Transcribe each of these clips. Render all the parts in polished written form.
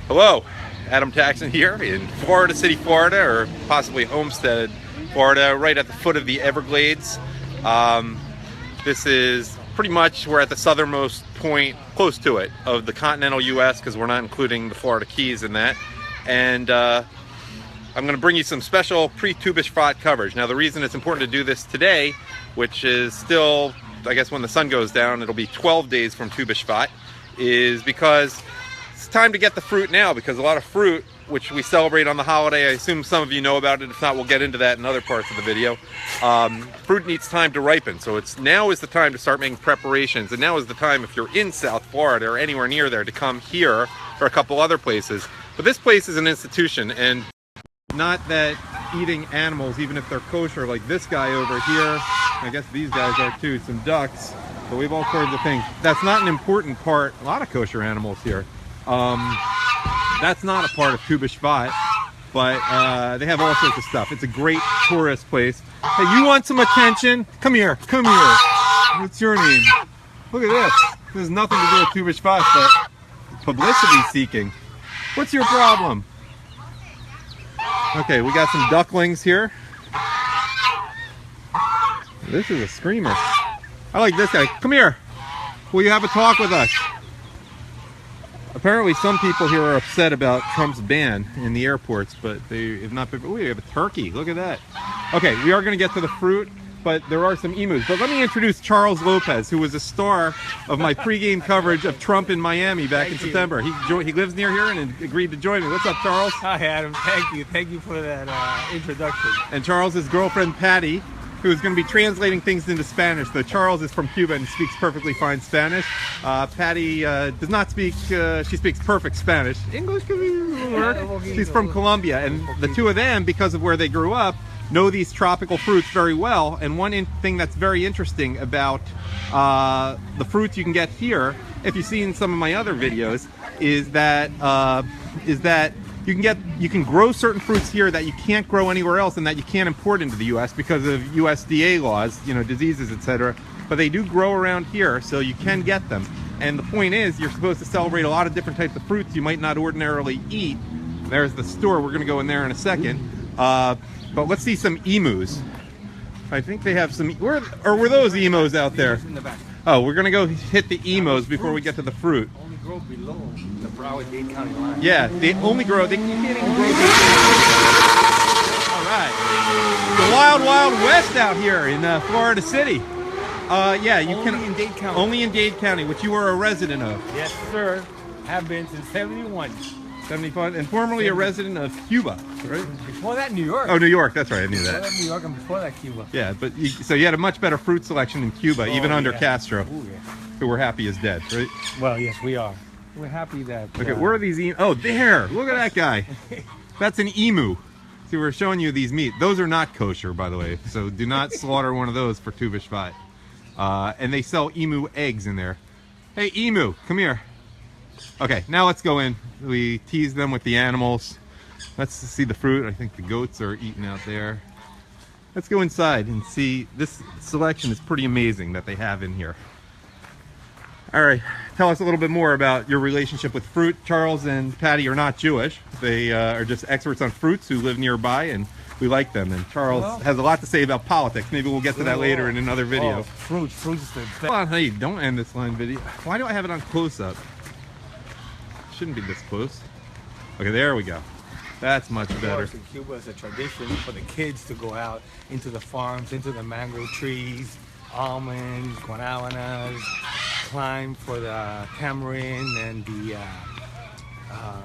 Hello, Adam Taxin here in Florida City, Florida, or possibly Homestead, Florida, right at the foot of the Everglades. This is pretty much, we're at the southernmost point, close to it, of the continental U.S. because we're not including the Florida Keys in that. And I'm going to bring you some special pre-tubish fought coverage. Now the reason it's important to do this today, which is still, I guess when the sun goes down, it'll be 12 days from tubish fought, is because it's time to get the fruit now, because a lot of fruit, which we celebrate on the holiday, I assume some of you know about it. If not, we'll get into that in other parts of the video. Fruit needs time to ripen, so now is the time to start making preparations, and now is the time, if you're in South Florida or anywhere near there, to come here or a couple other places. But this place is an institution, and not that eating animals, even if they're kosher, like this guy over here, I guess these guys are too, some ducks, but we have all sorts of things. That's not an important part. A lot of kosher animals here. That's not a part of tubish fought, but they have all sorts of stuff. It's a great tourist place. Hey, you want some attention? Come here, come here. What's your name? Look at this. This has nothing to do with tubish fought, but publicity seeking. What's your problem? Okay, we got some ducklings here. This is a screamer. I like this guy. Come here. Will you have a talk with us? Apparently some people here are upset about Trump's ban in the airports, but they have not been. Oh, we have a turkey. Look at that. Okay, we are going to get to the fruit, but there are some emus. But let me introduce Charles Lopez, who was a star of my pregame coverage of Trump in Miami back in September. He lives near here and agreed to join me. What's up, Charles? Hi, Adam. Thank you. Thank you for that introduction. And Charles's girlfriend, Patty, who is going to be translating things into Spanish. So Charles is from Cuba and speaks perfectly fine Spanish. Patty does not speak, she speaks perfect Spanish. English can be work. She's from Colombia, and the two of them, because of where they grew up, know these tropical fruits very well. And one thing that's very interesting about the fruits you can get here, if you've seen some of my other videos, is that you can grow certain fruits here that you can't grow anywhere else and that you can't import into the U.S. because of USDA laws, you know, diseases, etc. But they do grow around here, so you can get them. And the point is, you're supposed to celebrate a lot of different types of fruits you might not ordinarily eat. There's the store. We're going to go in there in a second. But let's see some emus. I think they have some. Were those emos out there? Oh, we're going to go hit the emos before we get to the fruit. Grow below the Broward-Dade County line. Yeah, they only grow. You can't even grow. All right, the wild, wild west out here in Florida City. Yeah, you can only in Dade County. Only in Dade County, which you are a resident of. Yes, sir. Have been since '71. 75, and formerly a resident of Cuba, right? Before that, New York. Oh, New York. That's right. I knew that. Before that, New York, and before that, Cuba. Yeah, but so you had a much better fruit selection in Cuba, even under Castro. Oh, yeah. Who we're happy is dead, right? Well, yes, we are. We're happy that. Okay, where are these? Oh, there! Look at that guy. That's an emu. See, we're showing you these meat. Those are not kosher, by the way. So do not slaughter one of those for tubish fought. And they sell emu eggs in there. Hey, emu, come here. Okay, now let's go in. We tease them with the animals. Let's see the fruit. I think the goats are eating out there. Let's go inside and see. This selection is pretty amazing that they have in here. All right, tell us a little bit more about your relationship with fruit. Charles and Patty are not Jewish. They are just experts on fruits who live nearby, and we like them. And Charles has a lot to say about politics. Maybe we'll get to that later in another video. Fruits is the best. Come on, hey, don't end this line video. Why do I have it on close-up? Shouldn't be this close. Okay, there we go. That's much better. In Cuba, it's a tradition for the kids to go out into the farms, into the mango trees, almonds, guanabanas, climb for the tamarind and the oh,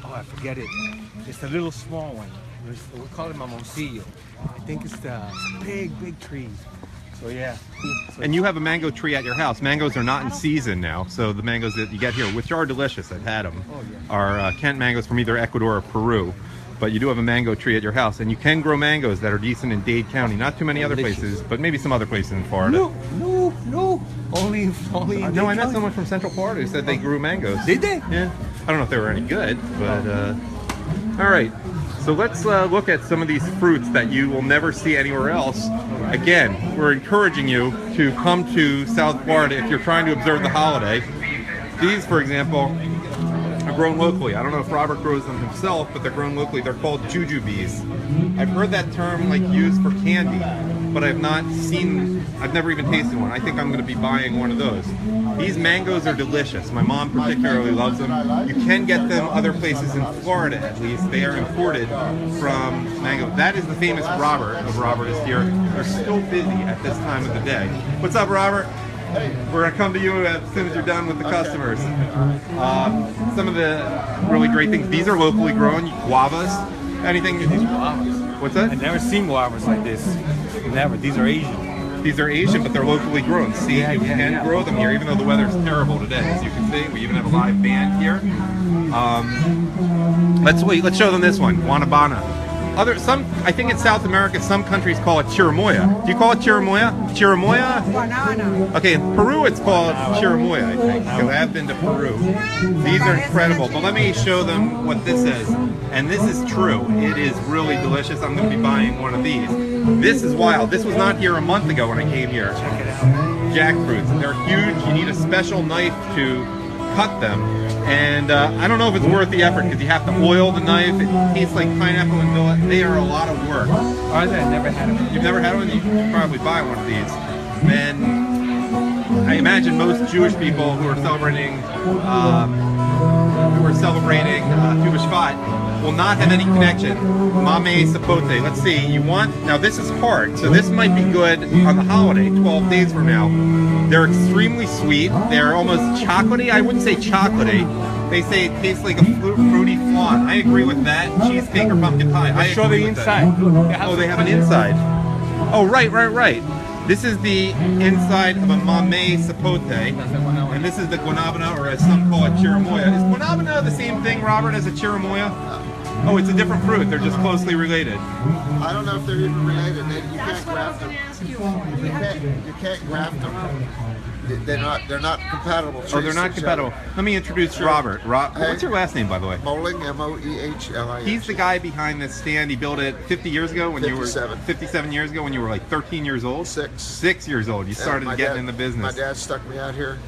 I forget it. It's the little small one. We call it mamoncillo. I think it's the big trees. So yeah. And you have a mango tree at your house. Mangoes are not in season now, so the mangoes that you get here, which are delicious, I've had them, are Kent mangoes from either Ecuador or Peru. But you do have a mango tree at your house, and you can grow mangoes that are decent in Dade County. Not too many other places, but maybe some other places in Florida. No. Only no, I met someone from Central Florida who said they grew mangoes. Did they? Yeah. I don't know if they were any good, but all right. So let's look at some of these fruits that you will never see anywhere else. Again, we're encouraging you to come to South Florida if you're trying to observe the holiday. These, for example, are grown locally. I don't know if Robert grows them himself, but they're grown locally. They're called jujubes. I've heard that term like used for candy, but I've never even tasted one. I think I'm going to be buying one of those. These mangoes are delicious. My mom particularly loves them. You can get them other places in Florida, at least. They are imported from mango. That is the famous Robert of Robert is Here. They're still busy at this time of the day. What's up, Robert? We're going to come to you as soon as you're done with the customers. Some of the really great things. These are locally grown. Guavas. Anything? These guavas. What's that? I've never seen guavas like this. Never. These are Asian. These are Asian, but they're locally grown. See, you can grow them here, even though the weather's terrible today. As you can see, we even have a live band here. Let's show them this one, Guanabana. I think in South America, some countries call it chirimoya. Do you call it chirimoya? Chirimoya? Banana. Okay, in Peru it's called chirimoya, I think, because I have been to Peru. These are incredible, but let me show them what this is. And this is true. It is really delicious. I'm going to be buying one of these. This is wild. This was not here a month ago when I came here. Check it out. Jackfruits. They're huge. You need a special knife to cut them. And I don't know if it's worth the effort because you have to oil the knife. It tastes like pineapple and vanilla. They are a lot of work. Are they? I've never had them. You've never had one? You should probably buy one of these. And I imagine most Jewish people who are celebrating Tu B'Shvat will not have any connection. Mame Sapote. Let's see. Now this is hard, so this might be good on the holiday, 12 days from now. They're extremely sweet. They're almost chocolatey. I wouldn't say chocolatey. They say it tastes like a fruity flan. I agree with that. Cheesecake or pumpkin pie. Show the inside. Oh, they have an inside. Oh, right. This is the inside of a mame sapote, and this is the guanabana, or as some call it, chirimoya. Is guanabana the same thing, Robert, as a chirimoya? Oh, it's a different fruit. They're just closely related. I don't know if they're even related. You That's can't what I was graft going them. to ask you. You can't graft them. They're not compatible trees. Oh, they're not to each compatible. other. Let me introduce Robert. What's your last name, by the way? Moehling, M-O-E-H-L-I-N. He's the guy behind this stand. He built it 50 years ago when you were 57 years ago when you were like 13 years old. 6 years old. You started getting in the business. My dad stuck me out here.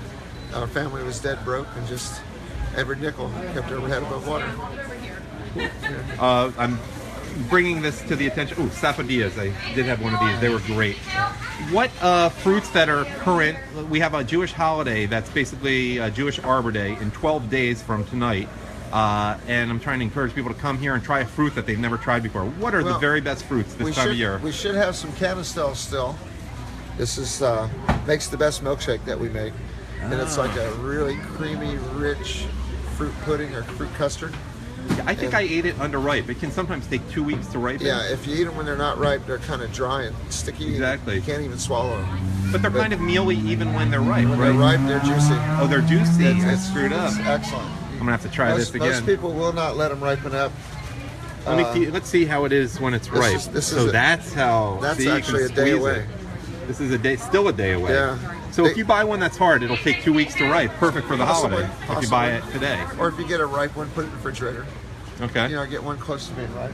Our family was dead broke, and just every nickel kept our head above water. I'm bringing this to the attention. Oh, sapodillas. I did have one of these. They were great. What fruits that are current? We have a Jewish holiday that's basically a Jewish Arbor Day in 12 days from tonight. And I'm trying to encourage people to come here and try a fruit that they've never tried before. What are the very best fruits this time of year? We should have some Canistelle still. This is makes the best milkshake that we make. And it's like a really creamy, rich fruit pudding or fruit custard. Yeah, I think I ate it underripe. It can sometimes take 2 weeks to ripen. Yeah, if you eat them when they're not ripe, they're kind of dry and sticky. Exactly. You can't even swallow them. But they're kind of mealy even when they're ripe, When right? they're ripe, they're juicy. Oh, they're juicy. I It's screwed up. It's excellent. I'm gonna have to try this again. Most people will not let them ripen up. Let's see how it is when it's ripe. That's actually a day away. This is still a day away. Yeah. So if you buy one that's hard, it'll take 2 weeks to ripe. Perfect for the holiday. If you buy it today. Or if you get a ripe one, put it in the refrigerator. Okay. Get one close to being ripe.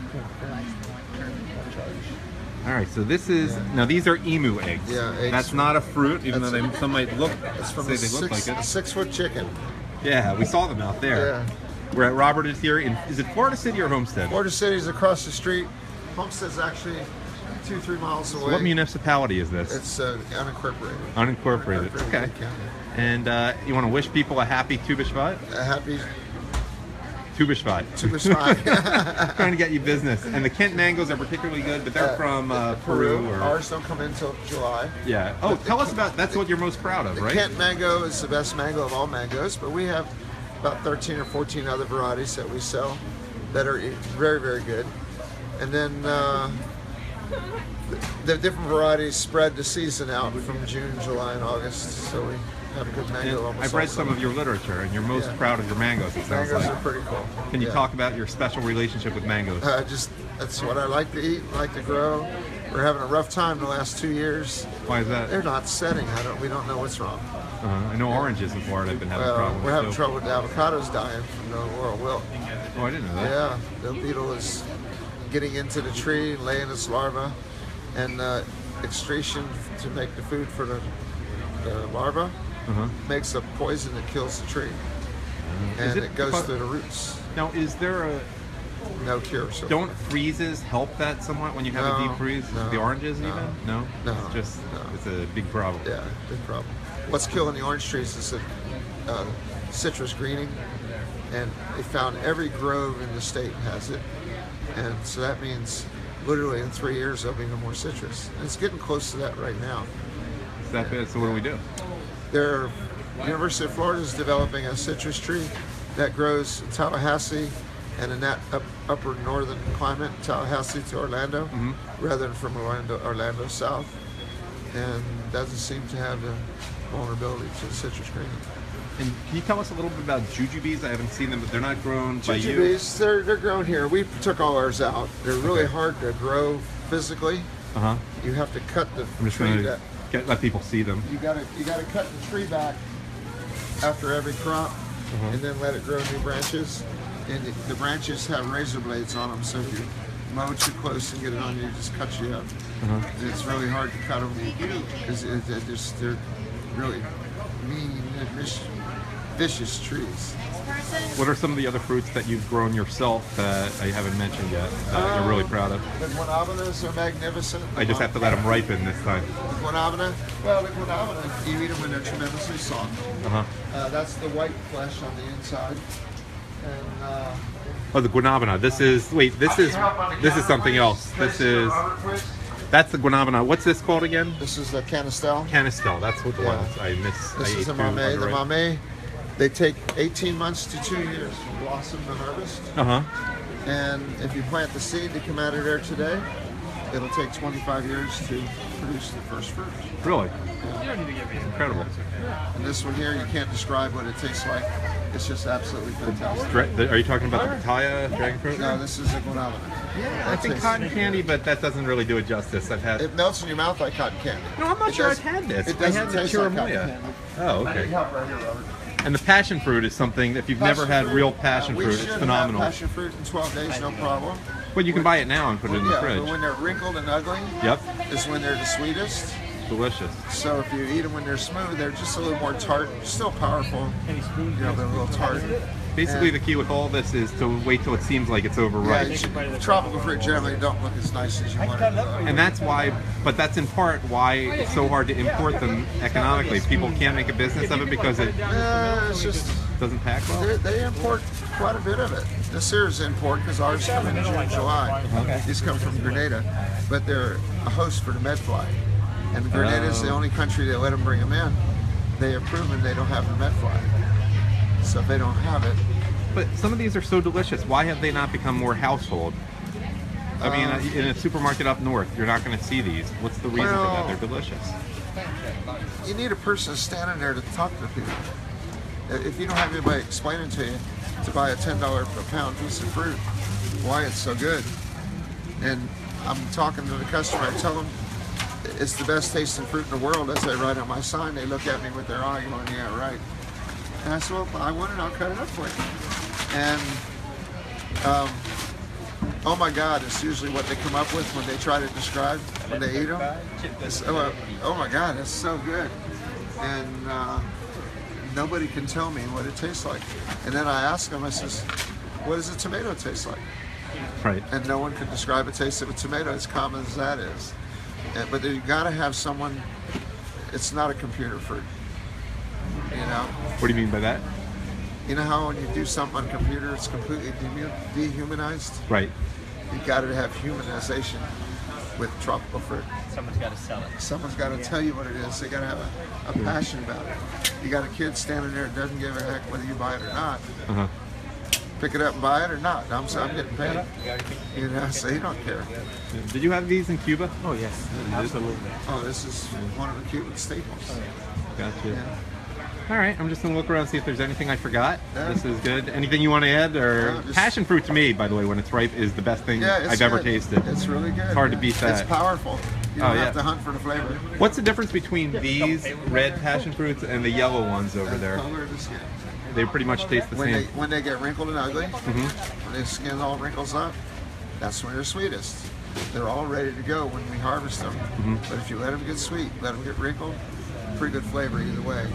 All right. So this is now these are emu eggs. Yeah, eggs. That's not a fruit, even though some might look It's from say a they look like it. 6-foot chicken. Yeah, we saw them out there. Yeah. We're at Robert is Here in, is it Florida City or Homestead? Florida City's across the street. Homestead's actually 2-3 miles away. So what municipality is this? It's unincorporated. Unincorporated. Okay. County. And you want to wish people a happy Tu B'Shvat? A happy Tu B'Shvat. Tu B'Shvat. Trying to get you business. And the Kent mangoes are particularly good, but they're from Peru. Ours don't come in until July. Yeah. Oh, tell us about, that's what you're most proud of, The right? Kent mango is the best mango of all mangoes, but we have about 13 or 14 other varieties that we sell that are very, very good. And then the different varieties spread the season out from June, July, and August. So we have a good mango And almost I've read all some summer. of your literature, and you're most Yeah. proud of your mangoes, it sounds Mangoes like. are pretty cool. Can you Yeah. talk about your special relationship with mangoes? That's what I like to eat, like to grow. We're having a rough time the last 2 years. Why is that? They're not setting. We don't know what's wrong. I know oranges in Florida have been having problems. We're having too. trouble with the avocados dying from the royal wilt. Oh, I didn't know that. Yeah, the beetle is getting into the tree, laying its larva, and extraction to make the food for the larva Uh-huh. makes a poison that kills the tree. and Is it goes through the roots. Now, is there a... No cure. So Don't freezes help that somewhat when you have a No, deep freeze? no, The oranges no, even? No? no, It's just, no. it's a big problem. yeah, big problem. What's killing the orange trees is the citrus greening, and they found every grove in the state has it, and so that means literally in 3 years there'll be no more citrus. And it's getting close to that right now. Is that bad? So what do we do? University of Florida is developing a citrus tree that grows in Tallahassee and in that upper northern climate, Tallahassee to Orlando, rather than from Orlando south, and doesn't seem to have the vulnerability to the citrus greening. And can you tell us a little bit about jujubes? I haven't seen them, but they're not grown by you. Jujubes, they're grown here. We took all ours out. They're really Okay. hard to grow physically. Uh-huh. You have to cut the I'm just tree going back. to let people see them. You gotta cut the tree back after every crop, and then let it grow new branches. And the branches have razor blades on them, so if you mow too close and get it on you, it just cuts you up. It's really hard to cut them because they're really mean, vicious trees. What are some of the other fruits that you've grown yourself that I haven't mentioned yet that you're really proud of? The guanabanas are magnificent. I just have to let them ripen this time. The guanabana, well, the guanabana, you eat them when they're tremendously soft. Uh-huh. That's the white flesh on the inside. And Oh, the guanabana. This is something else. That's the guanabana. What's this called again? this is the canistel. Canistel. That's what the Yeah. ones I missed. This is the mamey. The mamey, they take 18 months to 2 years from blossom to harvest. Uh-huh. And if you plant the seed to come out of there today, it'll take 25 years to produce the first fruit. Really? Incredible. And this one here, you can't describe what it tastes like. It's just absolutely fantastic. Are you talking about the pitaya dragon fruit? No, this is a guanabana. I think cotton candy, but that doesn't really do it justice. I've had. It melts in your mouth like cotton candy. No, I'm not It sure does- I've had this. It I doesn't had the taste like cotton chirimoya. candy. Oh, I okay. need help right here, Robert. And the passion fruit is something. If you've never had real passion we fruit, should it's have phenomenal. passion fruit in 12 days, no problem. But you can buy it now and put it in the Yeah, fridge. but when they're wrinkled and ugly, Yep, is when they're the sweetest. delicious. So if you eat them when they're smooth, they're just a little more tart, still powerful. You know, they're a little tart. Basically, And- the key with all this is to wait till it seems like it's Yeah, overripe. tropical fruit generally don't look as nice as you want it to look. And that's why, but that's in part why it's so hard to import them economically. People can't make a business of it because it It's just, doesn't pack well. they import quite a bit of it. This here is import because ours come in June, July. These come from Grenada, but they're a host for the medfly. And Grenada is the only country that let them bring them in. They have proven they don't have the medfly. So if they don't have it, But some of these are so delicious. Why have they not become more household? I mean, in a supermarket up north, you're not going to see these. What's the reason for that? Well- They're delicious. you need a person standing there to talk to people. If you don't have anybody explaining to you to buy a $10 a pound piece of fruit, why it's so good. And I'm talking to the customer, I tell them it's the best tasting fruit in the world. As I write on my sign, they look at me with their eye going, yeah, right. And I said, well, I want it, I'll cut it up for you. And oh my God, it's usually what they come up with when they try to describe when they eat them. It's, oh my God, it's so good. And nobody can tell me what it tastes like. And then I ask them, I says, what does a tomato taste like? Right. And no one can describe a taste of a tomato as common as that is. But you gotta have someone, it's not a computer fruit. You know? What do you mean by that? You know how when you do something on a computer, it's completely dehumanized? Right. You gotta have humanization with tropical fruit. Someone's got to sell it. Someone's got to tell you what it is. They got to have a passion about it. You got a kid standing there that doesn't give a heck whether you buy it or not. Uh-huh. Pick it up and buy it or not. I'm getting paid. You know, so you don't care. Did you have these in Cuba? Oh yes, absolutely. Oh, this is one of the Cuban staples. Gotcha. Yeah. All right, I'm just gonna look around see if there's anything I forgot. Yeah. This is good. Anything you want to add? Or No, just- passion fruit to me, by the way, when it's ripe, is the best thing Yeah, it's I've ever good. tasted. It's really good. It's hard to beat that. It's powerful. You don't Oh, yeah. have to hunt for the flavor. What's the difference between these red passion fruits and the yellow ones over The there? color of the skin. They pretty much taste the same. When they get wrinkled and ugly, when their skin all wrinkles up, that's when they're sweetest. They're all ready to go when we harvest them. But if you let them get sweet, let them get wrinkled, pretty good flavor either way.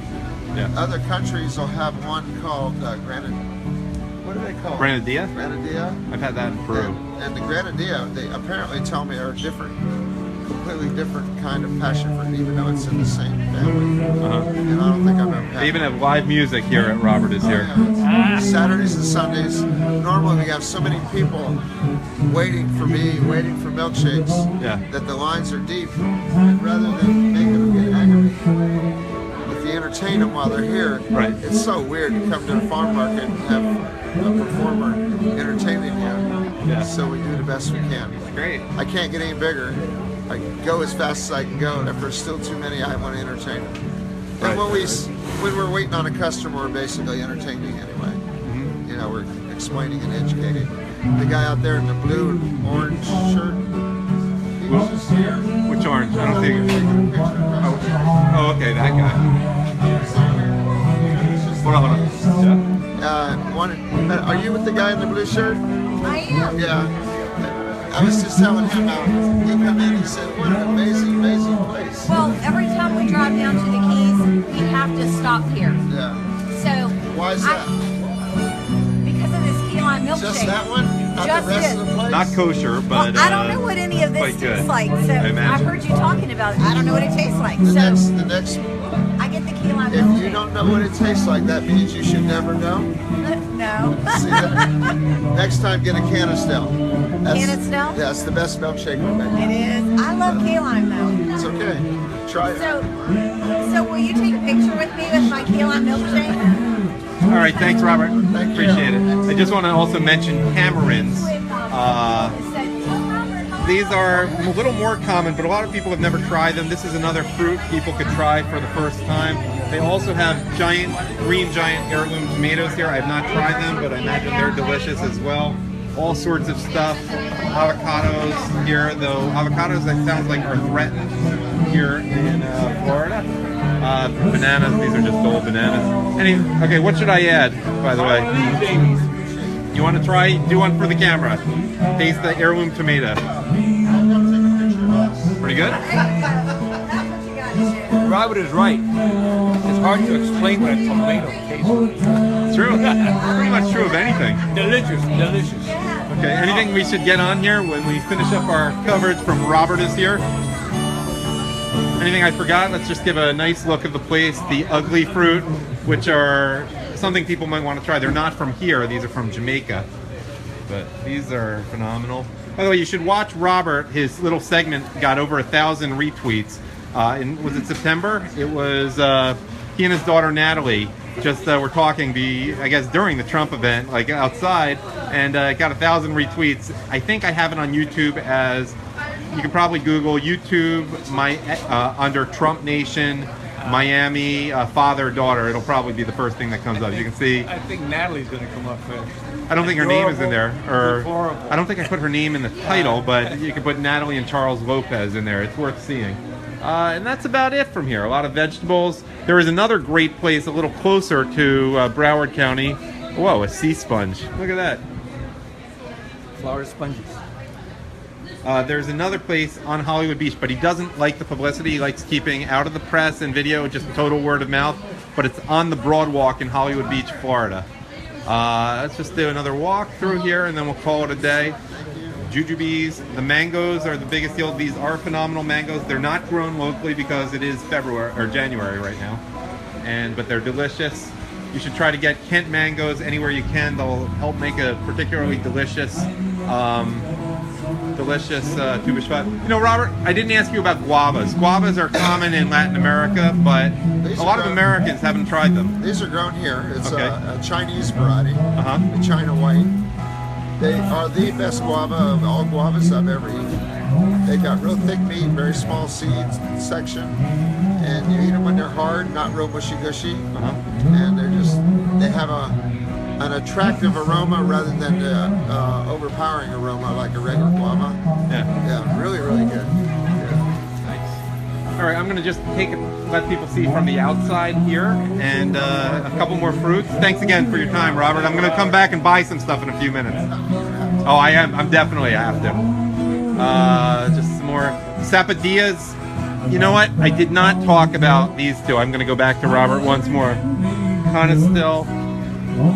Yeah. Other countries will have one called what do they call it? Granadilla? Granadilla. I've had that in Peru. And the Granadilla, they apparently tell me are completely different kind of passion fruit, even though it's in the same family. And I don't think I've ever had They even one. have live music here at Robert is here. Yeah, it's Saturdays and Sundays. Normally we have so many people waiting for me, waiting for milkshakes, Yeah. that the lines are deep. And rather than making them get aggravated, if you entertain them while they're here, Right. it's so weird to come to a farm market and have a performer entertaining you. Yeah. So we do the best we can. Great. I can't get any bigger. I go as fast as I can go, and if there's still too many, I want to entertain them. And Right. when we're waiting on a customer, we're basically entertaining anyway. You know, we're explaining and educating. The guy out there in the blue and orange shirt, he was just here. Which orange? I don't see it. Taking a picture of us. Oh, okay, that guy. Hold on, hold on. Are you with the guy in the blue shirt? I am. Yeah. I was just telling him how he come in, he said, what an amazing, amazing place. Well, every time we drive down to the Keys, we have to stop here. Yeah. So Why is that? Because of this key lime milkshake. Just that one? Not Just the rest this. of the place? Not kosher, but Well, I don't know what any of this quite good. tastes like, so I I imagine. heard you talking about it. I don't know what it tastes like. The So next, I get the key lime if milkshake. you don't know what it tastes like, that means you should never know. No. See that? Next time, get a can of Stell. Can of Stell? Yeah, it's the best milkshake we It make. is. I love key lime though. It's okay. Try it. So will you take a picture with me with my key lime milkshake? All right, thanks, Robert. Thank you. Appreciate it. I just want to also mention tamarins. These are a little more common, but a lot of people have never tried them. This is another fruit people could try for the first time. They also have green giant heirloom tomatoes here. I have not tried them, but I imagine they're delicious as well. All sorts of stuff. Avocados here, though avocados that sounds like are threatened here in Florida. Bananas, these are just old bananas. Okay, what should I add, by the way? You want to try? Do one for the camera. Taste the heirloom tomato. Pretty good? Robert is right. It's hard to explain what a tomato tastes like. True. Pretty much true of anything. Delicious, delicious. Okay, anything we should get on here when we finish up our coverage from Robert is here? Anything I forgot? Let's just give a nice look of the place. The ugly fruit, which are something people might want to try. They're not from here. These are from Jamaica. But these are phenomenal. By the way, you should watch Robert. His little segment got over 1,000 retweets. Was it September? It was he and his daughter Natalie just were talking I guess during the Trump event, like outside, and it got 1,000 retweets. I think I have it on YouTube as, you can probably Google YouTube under Trump Nation Miami father-daughter. It'll probably be the first thing that comes up. You can see. I think Natalie's going to come up first. I don't think her name is in there, or Deplorable. I don't think I put her name in the title, but you can put Natalie and Charles Lopez in there. It's worth seeing. And that's about it from here. A lot of vegetables. There is another great place a little closer to Broward County. Whoa, a sea sponge. Look at that. Florida sponges. There's another place on Hollywood Beach, but he doesn't like the publicity. He likes keeping out of the press and video, just total word of mouth. But it's on the Broadwalk in Hollywood Beach, Florida. Let's just do another walk through here, and then we'll call it a day. Jujubes. The mangoes are the biggest deal. These are phenomenal mangoes. They're not grown locally because it is February or January right now, but they're delicious. You should try to get Kent mangoes anywhere you can. They'll help make a particularly delicious tu bishvat. You know, Robert, I didn't ask you about guavas. Guavas are common in Latin America, but a lot of Americans haven't tried them. These are grown here. It's Okay. a Chinese variety, the China White. They are the best guava of all guavas I've ever eaten. They've got real thick meat, very small seeds section, and you eat them when they're hard, not real mushy-gushy, and they have an attractive aroma rather than the overpowering aroma like a regular guava. Yeah, really, really good. All right, I'm going to just let people see from the outside here, and a couple more fruits. Thanks again for your time, Robert. I'm going to come back and buy some stuff in a few minutes. Oh, I have to. Just some more sapadillas. You know what? I did not talk about these two. I'm going to go back to Robert once more. Kind of still.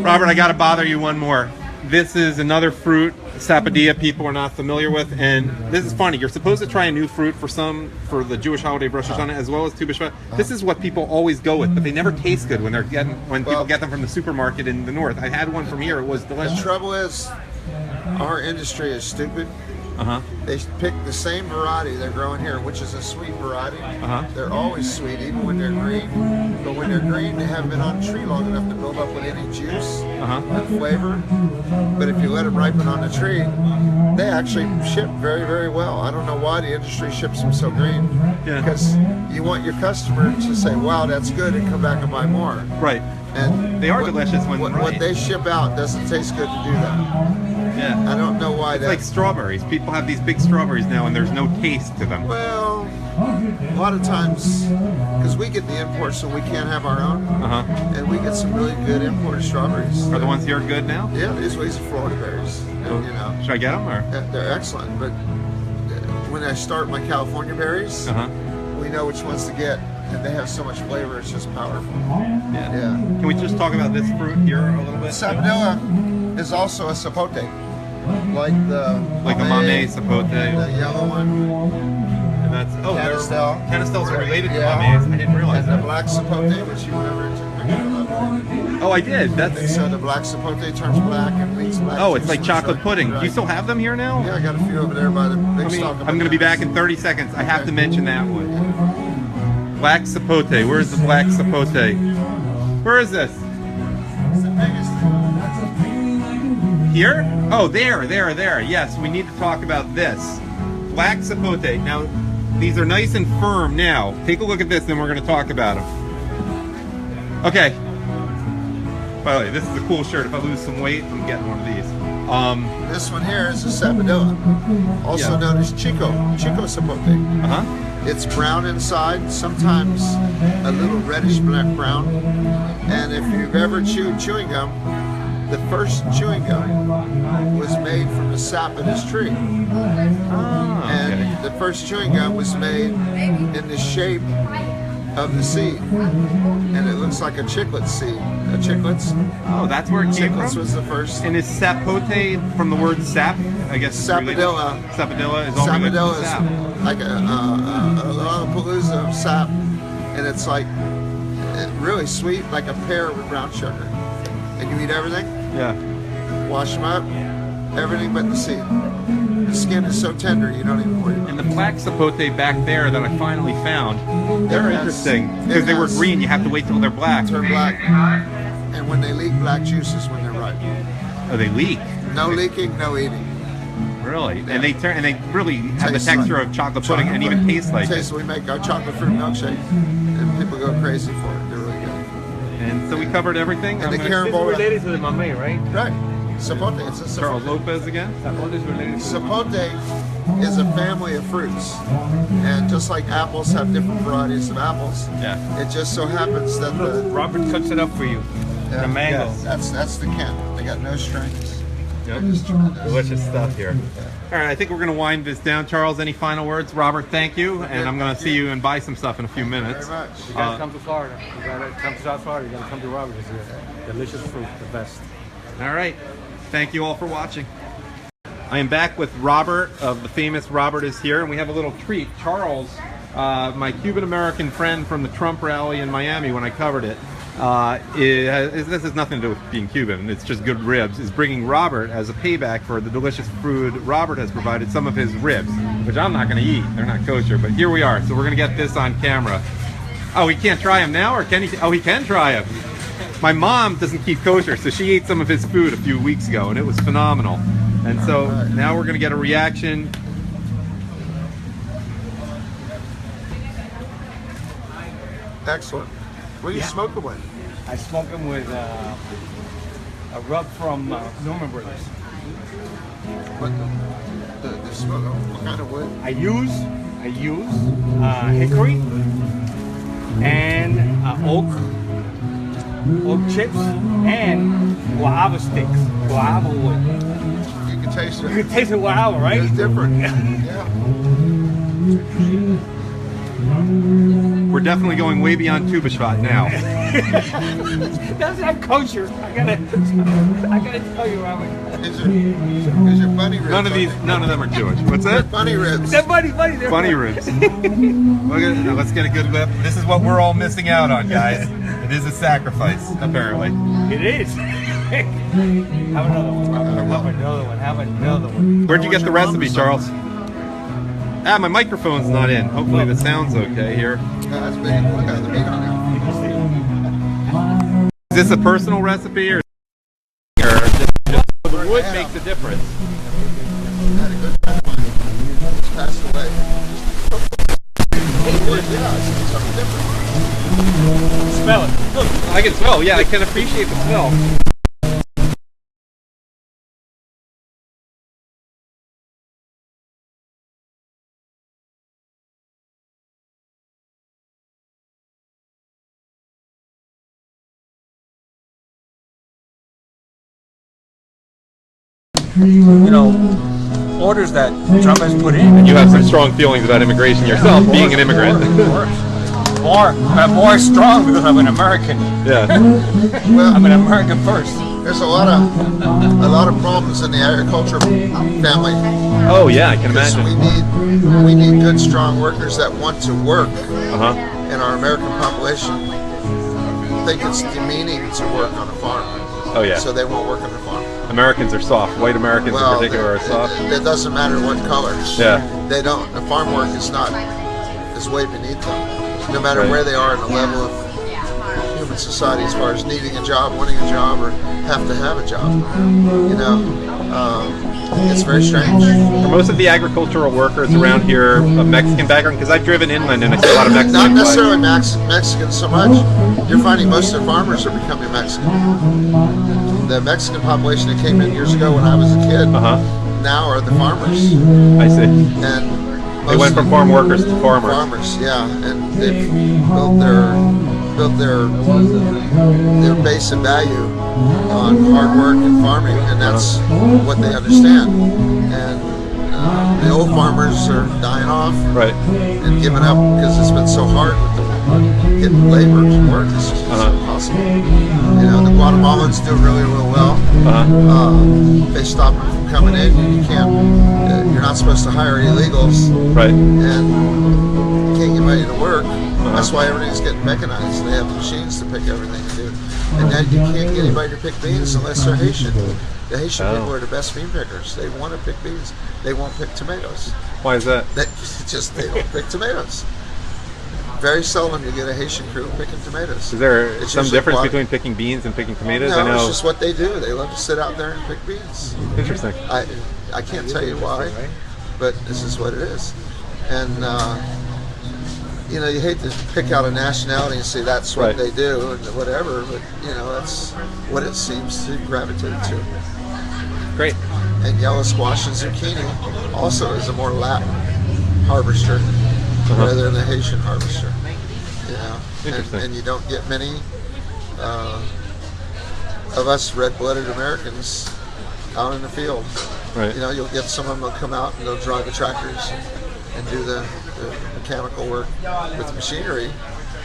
Robert, I got to bother you one more. This is another fruit, sapodilla, people are not familiar with, and this is funny. You're supposed to try a new fruit for the Jewish holiday Rosh Hashanah as well as Tu B'Shvat. This is what people always go with, but they never taste good when people get them from the supermarket in the north. I had one from here; it was delicious. The trouble is, our industry is stupid. They pick the same variety they're growing here, which is a sweet variety. They're always sweet, even when they're green. But when they're green, they haven't been on a tree long enough to build up with any juice and flavor. But if you let them ripen on the tree, they actually ship very, very well. I don't know why the industry ships them so green. Because you want your customer to say, "Wow, that's good," and come back and buy more. Right. And they are delicious when what they ship out doesn't taste good to do that. Yeah. I don't know why it's like strawberries. People have these big strawberries now and there's no taste to them. Well, a lot of times, because we get the imports so we can't have our own, and we get some really good imported strawberries. Are the ones here good now? Yeah, these are Florida berries. And, you know, should I get them? Or? They're excellent, but when I start my California berries, we know which ones to get. And they have so much flavor, it's just powerful. Yeah. Can we just talk about this fruit here a little bit? Sapodilla is also a sapote. Like the mamey sapote. The yellow one. And that's Canistel. Canistels are related to mameys. I didn't realize that. And the black sapote, which you went over and took a picture of. Oh, I did. That's so the black sapote turns black and leaves black. Oh, it's like chocolate pudding. Do you still have them here now? Yeah, I got a few over there by the big stalk. I'm going to be back in 30 seconds. I have to mention that one. Black sapote. Where's the black sapote? Where is this? Here? Oh, there. Yes, we need to talk about this. Black sapote. Now, these are nice and firm now. Take a look at this, then we're going to talk about them. Okay. By the way, this is a cool shirt. If I lose some weight, I'm getting one of these. This one here is a sapodilla, also known as Chico sapote. It's brown inside, sometimes a little reddish black brown. And if you've ever chewed chewing gum, the first chewing gum was made from the sap of this tree. And the first chewing gum was made in the shape of the seed. And it looks like a chiclet seed. Chiclets. Oh, that's where it came from? Chiclets was the first. And is sapote from the word sap? I guess Sapodilla. Sapodilla is all related to sap. Like a Lollapalooza of sap, and it's like really sweet, like a pear with brown sugar. And you eat everything. Yeah. Wash them up, everything but the seed. The skin is so tender, you don't even worry about it. And the black sapote back there that I finally found, they're interesting because they were green. You have to wait till they're black. Turn black, and when they leak black juices when they're ripe. Oh, they leak. No leaking, no eating. Really? Yeah. And they really have the texture of chocolate pudding and even taste like it. We make our chocolate fruit milkshake, and people go crazy for it. They're really good. And so we covered everything. And the This is related to the mamey, right? Right. Sapote. It's a sapote. Charles Lopez again. Sapote is related to sapote is a family of fruits, and just like apples have different varieties of apples, it just so happens that Robert cuts it up for you. The mango. Yes, that's the Kent. They got no strings. Yep. Delicious stuff here. All right, I think we're going to wind this down. Charles, any final words? Robert, thank you, and I'm going to see you and buy some stuff in a few minutes. Very much. You gotta come to Florida. You gotta come to South Florida. You gotta come to Robert this year. Delicious fruit, the best. All right. Thank you all for watching. I am back with Robert of the famous Robert Is Here, and we have a little treat. Charles, my Cuban-American friend from the Trump rally in Miami when I covered it, this has nothing to do with being Cuban, it's just good ribs, is bringing Robert as a payback for the delicious food Robert has provided some of his ribs, which I'm not going to eat. They're not kosher, but here we are. So we're going to get this on camera. Oh, he can't try them now, or can he? Oh, he can try them. My mom doesn't keep kosher, so she ate some of his food a few weeks ago, and it was phenomenal. And so now we're going to get a reaction. Excellent. What do you smoke them with? I smoke them with a rub from Norman Brothers. What the smoke? What kind of wood? I use hickory and oak chips and guava sticks, guava wood. You can taste it. You can taste the guava, right? It's different. Yeah. We're definitely going way beyond tuba shot now. That's not kosher. I gotta tell you, Robert. These are bunny ribs. None of them are Jewish. What's that? Bunny ribs. They're funny. Bunny ribs. Now let's get a good whip. This is what we're all missing out on, guys. It is a sacrifice, apparently. It is. Have another one, Robert. Have another one. Where'd you get the recipe, Charles? Ah, my microphone's not in. Hopefully the sound's okay here. Yeah, that's big. Look at the meat on it. Is this a personal recipe or just the wood makes a difference? I had a good friend of mine. He's passed away. Yeah, it's something different. Smell it. Look. I can smell. Yeah, I can appreciate the smell. You know, orders that Trump has put in. And you have some strong feelings about immigration yourself, being an immigrant. More strong because I'm an American. Yeah. Well, I'm an American first. there's a lot of problems in the agriculture family. Oh yeah, I can Because imagine. we need good, strong workers that want to work. Uh-huh. And our American population think it's demeaning to work on a farm. Oh yeah. So they won't work on the farm. Americans are soft. White Americans in particular are soft. It doesn't matter what color. Yeah. They don't. The farm work is way beneath them. No matter where they are in the level of human society, as far as needing a job, wanting a job, or have to have a job. You know, it's very strange. Are most of the agricultural workers around here of Mexican background? Because I've driven inland and I see a lot of Mexican. Not necessarily Mexican so much. You're finding most of the farmers are becoming Mexican. The Mexican population that came in years ago when I was a kid now are the farmers. I see. And They went from farm workers to farmers. Farmers, yeah, and they've built their base of value on hard work and farming, and that's what they understand. And the old farmers are dying off and giving up because it's been so hard with getting labor to work. It's just impossible. You know, the Guatemalans do really, really well. They stop them from coming in. You can't. You're not supposed to hire illegals. Right. And you can't get anybody to work. That's why everything's getting mechanized. They have machines to pick everything to do. And then you can't get anybody to pick beans unless they're Haitian. The Haitian people are the best bean pickers. They want to pick beans. They won't pick tomatoes. Why is that? They don't pick tomatoes. Very seldom you get a Haitian crew picking tomatoes. Is there some difference between picking beans and picking tomatoes? No, I know. it's just what they do. They love to sit out there and pick beans. Interesting. I can't tell you why, but this is what it is. And you know, you hate to pick out a nationality and say that's what they do and whatever, but you know, that's what it seems to gravitate to. Great. And yellow squash and zucchini also is a more Latin harvester rather than the Haitian harvester. You know, interesting. And you don't get many of us red-blooded Americans out in the field. Right. You know, you'll get some of them will come out and they'll drive the tractors and do the mechanical work with the machinery.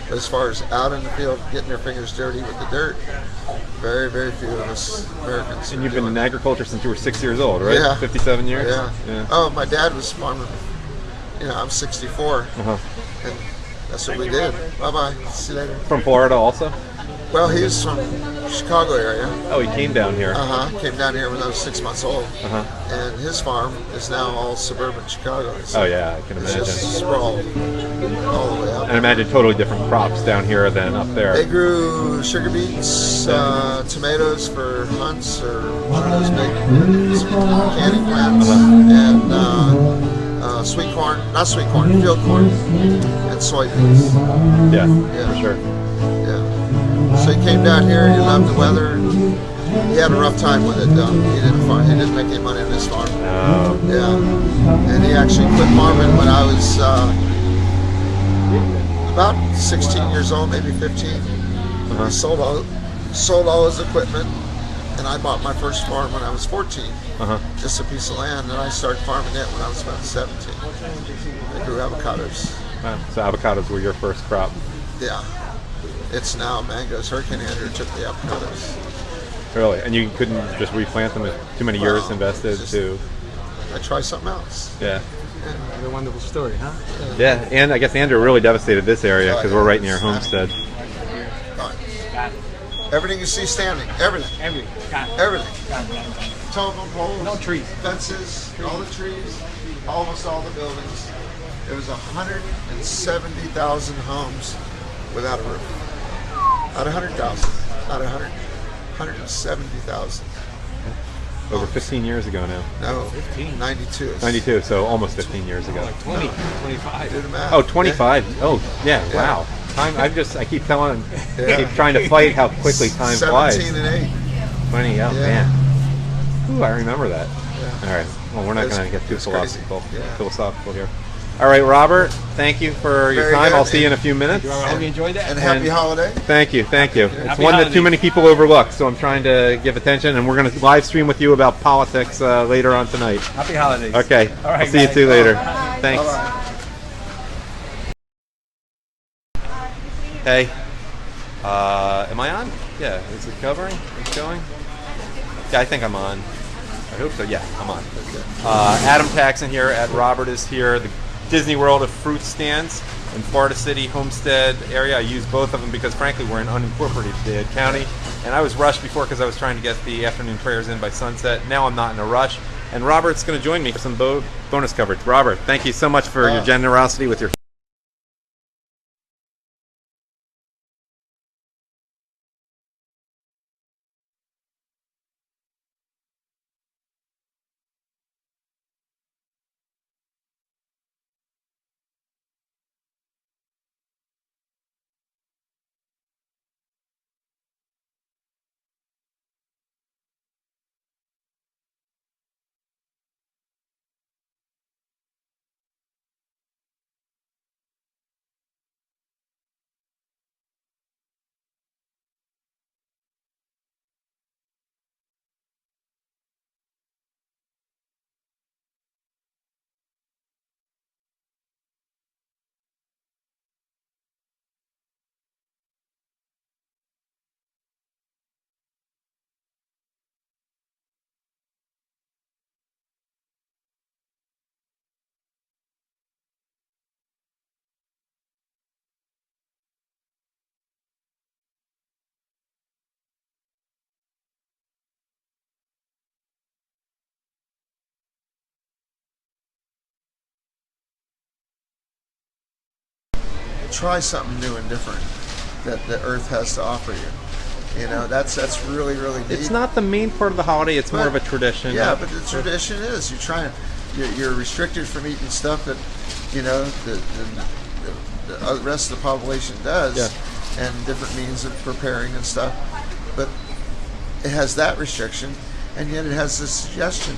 But as far as out in the field, getting their fingers dirty with the dirt, very, very few of us Americans. And you've been in agriculture since you were 6 years old, right? Yeah. 57 years? Yeah. Oh, my dad was farming. You know, I'm 64. And that's what we did. Bye-bye. See you later. From Florida also? Well, he's from Chicago area. Oh, he came down here. Came down here when I was 6 months old. And his farm is now all suburban Chicago. Oh yeah, I can imagine. It's just sprawled all the way up. And I imagine totally different crops down here than up there. They grew sugar beets, tomatoes for hunts or one of those big canning plants, and sweet corn, not sweet corn, field corn, and soybeans. Yeah, for sure. Yeah. So he came down here. He loved the weather. He had a rough time with it, though. He didn't make any money on his farm. Oh. Yeah. And he actually quit farming when I was about 16 years old, maybe 15. He sold all his equipment, and I bought my first farm when I was 14. Just a piece of land, and I started farming it when I was about 17. I grew avocados. Wow. So avocados were your first crop. Yeah. It's now mangoes. Hurricane Andrew took the avocados. Really? And you couldn't just replant them? Too many years Well, invested just- to... I try something else. Yeah. What a wonderful story, huh? Yeah, and I guess Andrew really devastated this area because we're right near homestead. Fine. Got it. Everything you see standing. Everything. Everything. Got it. Everything. Got it. Telephone poles. No trees. Fences. All the trees. Almost all the buildings. There was 170,000 homes without a roof. Not 100,000. Not 100. 170,000. Over 15 years ago now. No, 15. 92. 92, so almost 15 years ago. Like 20, 25. Do the math. Oh, 25. Oh, yeah, wow. Time, I keep telling, keep trying to fight how quickly time 17 flies. and 8. 20, oh, Yeah. man. Ooh, I remember that. Yeah. All right, well, we're not It's- going to get too it's crazy. philosophical here. All right, Robert, thank you for your Very time. good. I'll see you in a few minutes. I hope you enjoyed that. And happy holiday. Thank you, thank you. It's Happy one that holidays. too many people overlook, so I'm trying to give attention, and we're going to live stream with you about politics later on tonight. Happy holidays. Okay, All right, I'll see you guys. too later. Bye. Thanks. Bye-bye. Hey, am I on? Yeah, is it covering? Is it going? Yeah, I think I'm on. I hope so. Yeah, I'm on. Adam Taxin here at Robert is here. The Disneyworld of fruit stands in Florida City, Homestead area. I use both of them because, frankly, we're in unincorporated county, and I was rushed before because I was trying to get the afternoon prayers in by sunset. Now I'm not in a rush, and Robert's going to join me for some bonus coverage. Robert, thank you so much for your generosity with your Try something new and different that the earth has to offer you. You know, that's really, really neat. It's not the main part of the holiday. It's more of a tradition. Yeah, but the tradition is you're restricted from eating stuff that, you know, the rest of the population does, and different means of preparing and stuff. But it has that restriction, and yet it has this suggestion.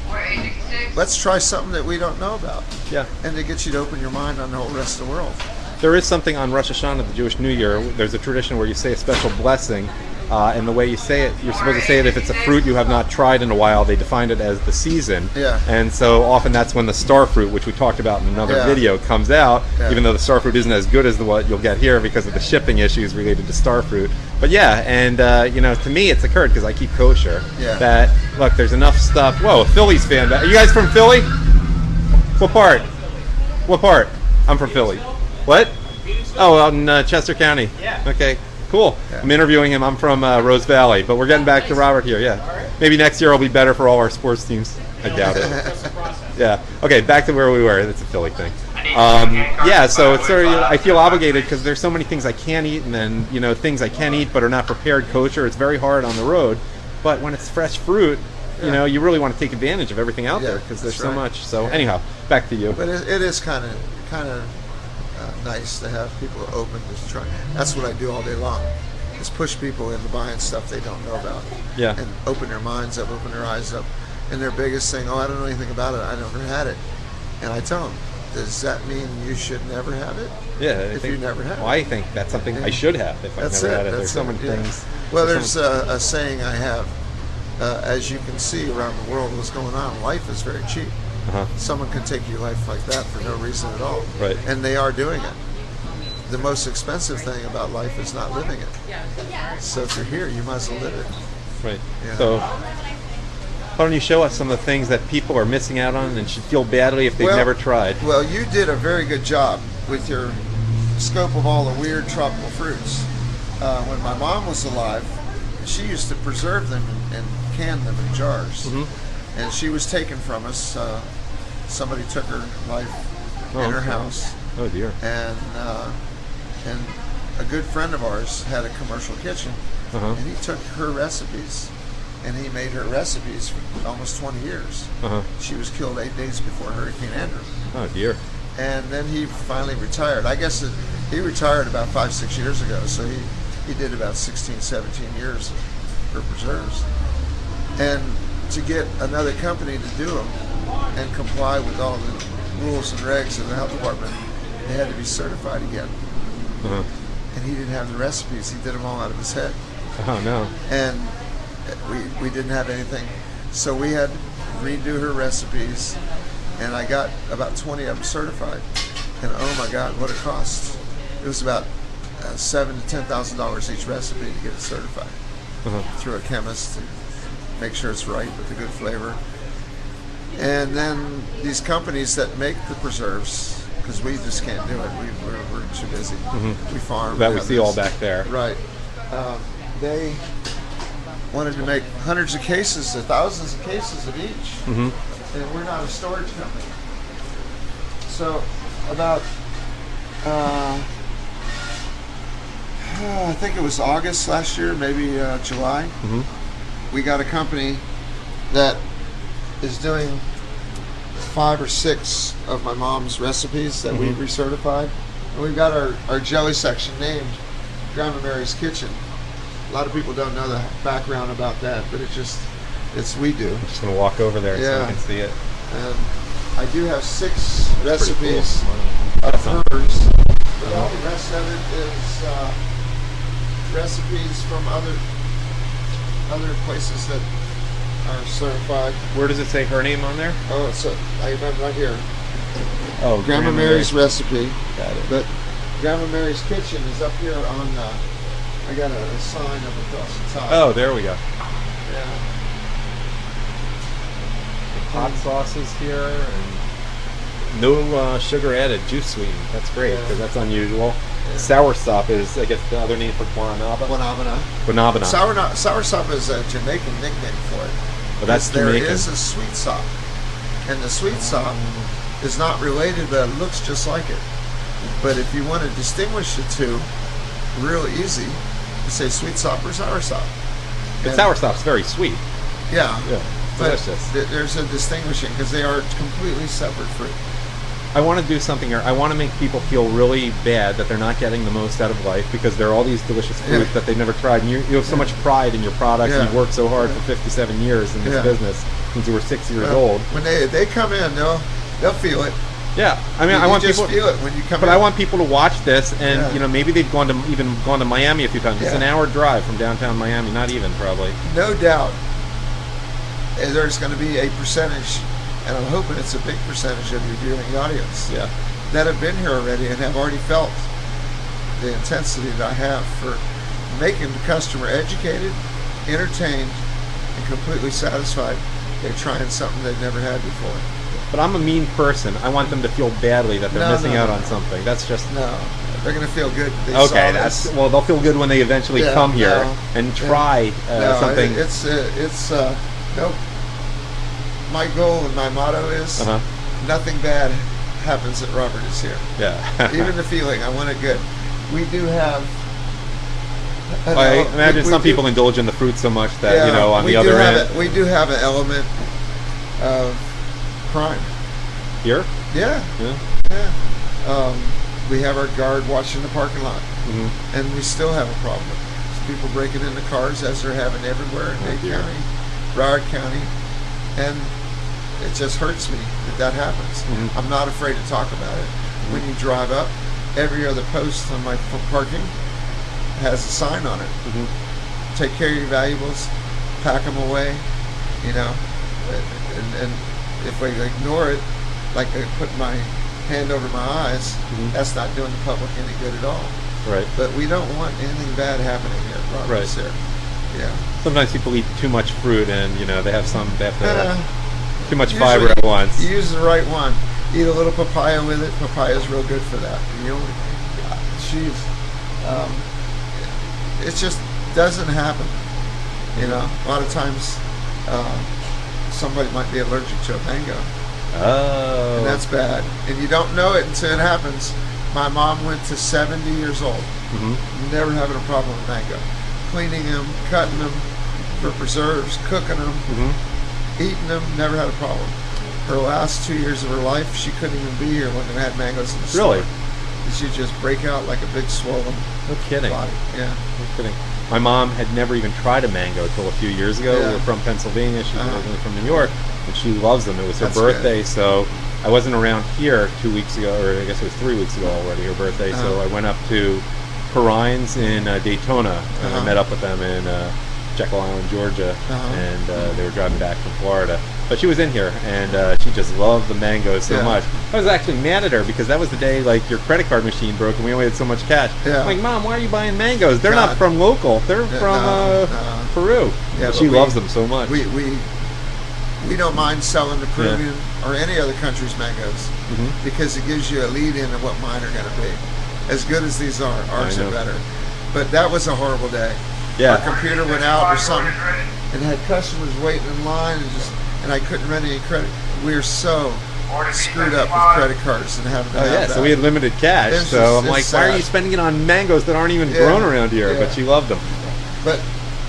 Let's try something that we don't know about. Yeah. And to get you to open your mind on the whole rest of the world. There is something on Rosh Hashanah, the Jewish New Year. There's a tradition where you say a special blessing, and the way you say it, you're supposed to say it if it's a fruit you have not tried in a while. They defined it as the season. Yeah. And so often that's when the star fruit, which we talked about in another video, comes out, even though the star fruit isn't as good as what you'll get here because of the shipping issues related to star fruit. But yeah, and you know, to me it's occurred because I keep kosher. Yeah. That, look, there's enough stuff. Whoa, a Phillies fan. Are you guys from Philly? What part? What part? I'm from Philly. What? Oh, out in Chester County. Yeah. Okay, cool. Yeah. I'm interviewing him. I'm from Rose Valley, but we're getting back to Robert here. Yeah. Maybe next year will be better for all our sports teams. I doubt it. Yeah. Okay, back to where we were. That's a Philly thing. Yeah, so it's sort of, I feel obligated because there's so many things I can't eat, and then, you know, things I can eat but are not prepared kosher. It's very hard on the road. But when it's fresh fruit, you know, you really want to take advantage of everything out there because there's so much. So anyhow, back to you. But it is kind of nice to have people open to try. That's what I do all day long, is push people into buying stuff they don't know about. Yeah. And open their minds up, open their eyes up. And their biggest thing, I don't know anything about it. I never had it. And I tell them, does that mean you should never have it? Yeah. If you never have it. Well, I think that's something I should have if I've never had it. There's so many things. Well, there's a saying I have. As you can see around the world, what's going on, life is very cheap. Someone can take your life like that for no reason at all. Right. And they are doing it. the most expensive thing about life is not living it. So if you're here, you might as well live it. Right. Yeah. So, why don't you show us some of the things that people are missing out on and should feel badly if they've never tried? Well, you did a very good job with your scope of all the weird tropical fruits. When my mom was alive, she used to preserve them and can them in jars. And she was taken from us. Somebody took her life in her house. Oh dear. And a good friend of ours had a commercial kitchen, and he took her recipes, and he made her recipes for almost 20 years. She was killed 8 days before Hurricane Andrew. Oh dear. And then he finally retired. I guess he retired about 5-6 years ago, so he did about 16, 17 years for preserves. And to get another company to do them and comply with all the rules and regs of the health department, they had to be certified again. And he didn't have the recipes. He did them all out of his head. Oh no. And we didn't have anything. So we had to redo her recipes, and I got about 20 of them certified. And oh my God, what it cost. It was about $7,000 to $10,000 each recipe to get it certified through a chemist and make sure it's right with a good flavor. And then these companies that make the preserves, because we just can't do it, we're too busy. We farm. That we see all back there. Right. They wanted to make hundreds of cases, thousands of cases of each. And we're not a storage company. So about, I think it was August last year, maybe July, we got a company that is doing 5 or 6 of my mom's recipes that we recertified. And we've got our jelly section named Grandma Mary's Kitchen. A lot of people don't know the background about that, but it's we do. I'm just going to walk over there so you can see it. And I do have 6 recipes cool. of hers, but all the rest of it is recipes from other places that are certified. Where does it say her name on there? Oh, so I remember right here. Oh, Grandma Mary's recipe. Got it. But Grandma Mary's Kitchen is up here on. I got a sign up across the top. Oh, there we go. Yeah. Hot sauces here, and no sugar added, juice sweetened. That's great, because that's unusual. Yeah. Soursop is, I guess, the other name for guanaba. Guanabana. Soursop is a Jamaican nickname for it. But that's Jamaican. There is a sweet sop, and the sweet sop is not related, but it looks just like it. But if you want to distinguish the two, real easy, you say sweet sop or soursop. But soursop's very sweet. Yeah. But Delicious. There's a distinguishing, because they are completely separate fruit. I want to do something here. I want to make people feel really bad that they're not getting the most out of life, because there are all these delicious fruits that they've never tried, and you have so much pride in your products, and you've worked so hard for 57 years in this business since you were 6 years old. When they come in, they'll feel it. Yeah, I mean, I want just people feel it when you come but in. I want people to watch this, and you know, maybe they've gone to Miami a few times. It's an hour drive from downtown Miami, not even probably. No doubt, there's going to be a percentage, and I'm hoping it's a big percentage of your viewing audience that have been here already and have already felt the intensity that I have for making the customer educated, entertained, and completely satisfied. They're trying something they've never had before. But I'm a mean person. I want them to feel badly that they're missing out on something. That's just they're going to feel good. Okay, they'll feel good when they eventually come here and try something. Nope. My goal and my motto is nothing bad happens at Robert is here. Yeah. Even the feeling, I want it good. We do have. I imagine some people indulge in the fruit so much that on the other end. We do have an element of crime. Here? Yeah. We have our guard watching the parking lot, and we still have a problem. People breaking into cars, as they're having everywhere in Dade County, Broward County, and it just hurts me that happens. I'm not afraid to talk about it. When you drive up, every other post on my parking has a sign on it. Take care of your valuables, pack them away, and if we ignore it, like I put my hand over my eyes, that's not doing the public any good at all. Right. But we don't want anything bad happening here. Robert's there. Yeah. Sometimes people eat too much fruit, and they have too much Usually fiber at once. You use the right one. Eat a little papaya with it. Papaya's real good for that. It just doesn't happen. A lot of times somebody might be allergic to a mango. Oh. And that's bad. And you don't know it until it happens. My mom went to 70 years old. Never having a problem with mango. Cleaning them, cutting them for preserves, cooking them, eating them, never had a problem. Her last 2 years of her life, she couldn't even be here when they had mangoes in the store. Really? And she'd just break out like a big swollen No kidding. body. Yeah. No kidding. My mom had never even tried a mango until a few years ago. Yeah. We were from Pennsylvania. She's originally from New York, and she loves them. It was her That's birthday, so I wasn't around here 2 weeks ago, or I guess it was 3 weeks ago already, her birthday. So I went up to Perrines in Daytona, and I met up with them in Jekyll Island, Georgia, and they were driving back from Florida. But she was in here, and she just loved the mangoes so much. I was actually mad at her because that was the day your credit card machine broke, and we only had so much cash. Yeah. I'm like, Mom, why are you buying mangoes? They're not from local. They're from Peru. Yeah, but she loves them so much. We don't mind selling the Peruvian or any other country's mangoes because it gives you a lead in of what mine are going to be. As good as these are, ours are better. But that was a horrible day. Yeah. Our computer went out or something and had customers waiting in line and I couldn't run any credit. We were so screwed up with credit cards and having to have that. So we had limited cash. It's So I'm just- like, it's why are sad. you spending it on mangoes that aren't even grown around here? Yeah. But she loved them. But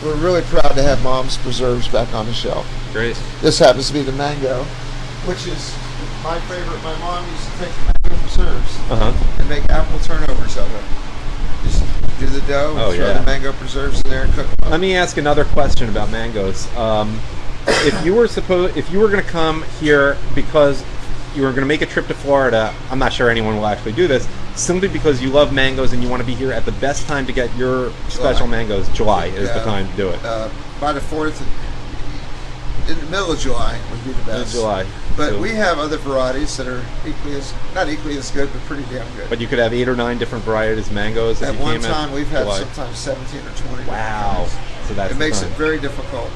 we're really proud to have Mom's preserves back on the shelf. Great. This happens to be the mango, which is my favorite. My mom used to take the mango preserves and make apple turnovers of it. Just do the dough, and throw the mango preserves in there, and cook them. Let me ask another question about mangoes. If you were going to come here because you were going to make a trip to Florida, I'm not sure anyone will actually do this, simply because you love mangoes and you want to be here at the best time to get your special mangoes. July is the time to do it. By the 4th, in the middle of July would be the best. July. But So- we have other varieties that are not equally as good, but pretty damn good. But you could have 8 or 9 different varieties of mangoes. At if you one came time, we've had July. sometimes 17 or 20. Wow. So that's It makes the it time. very difficult.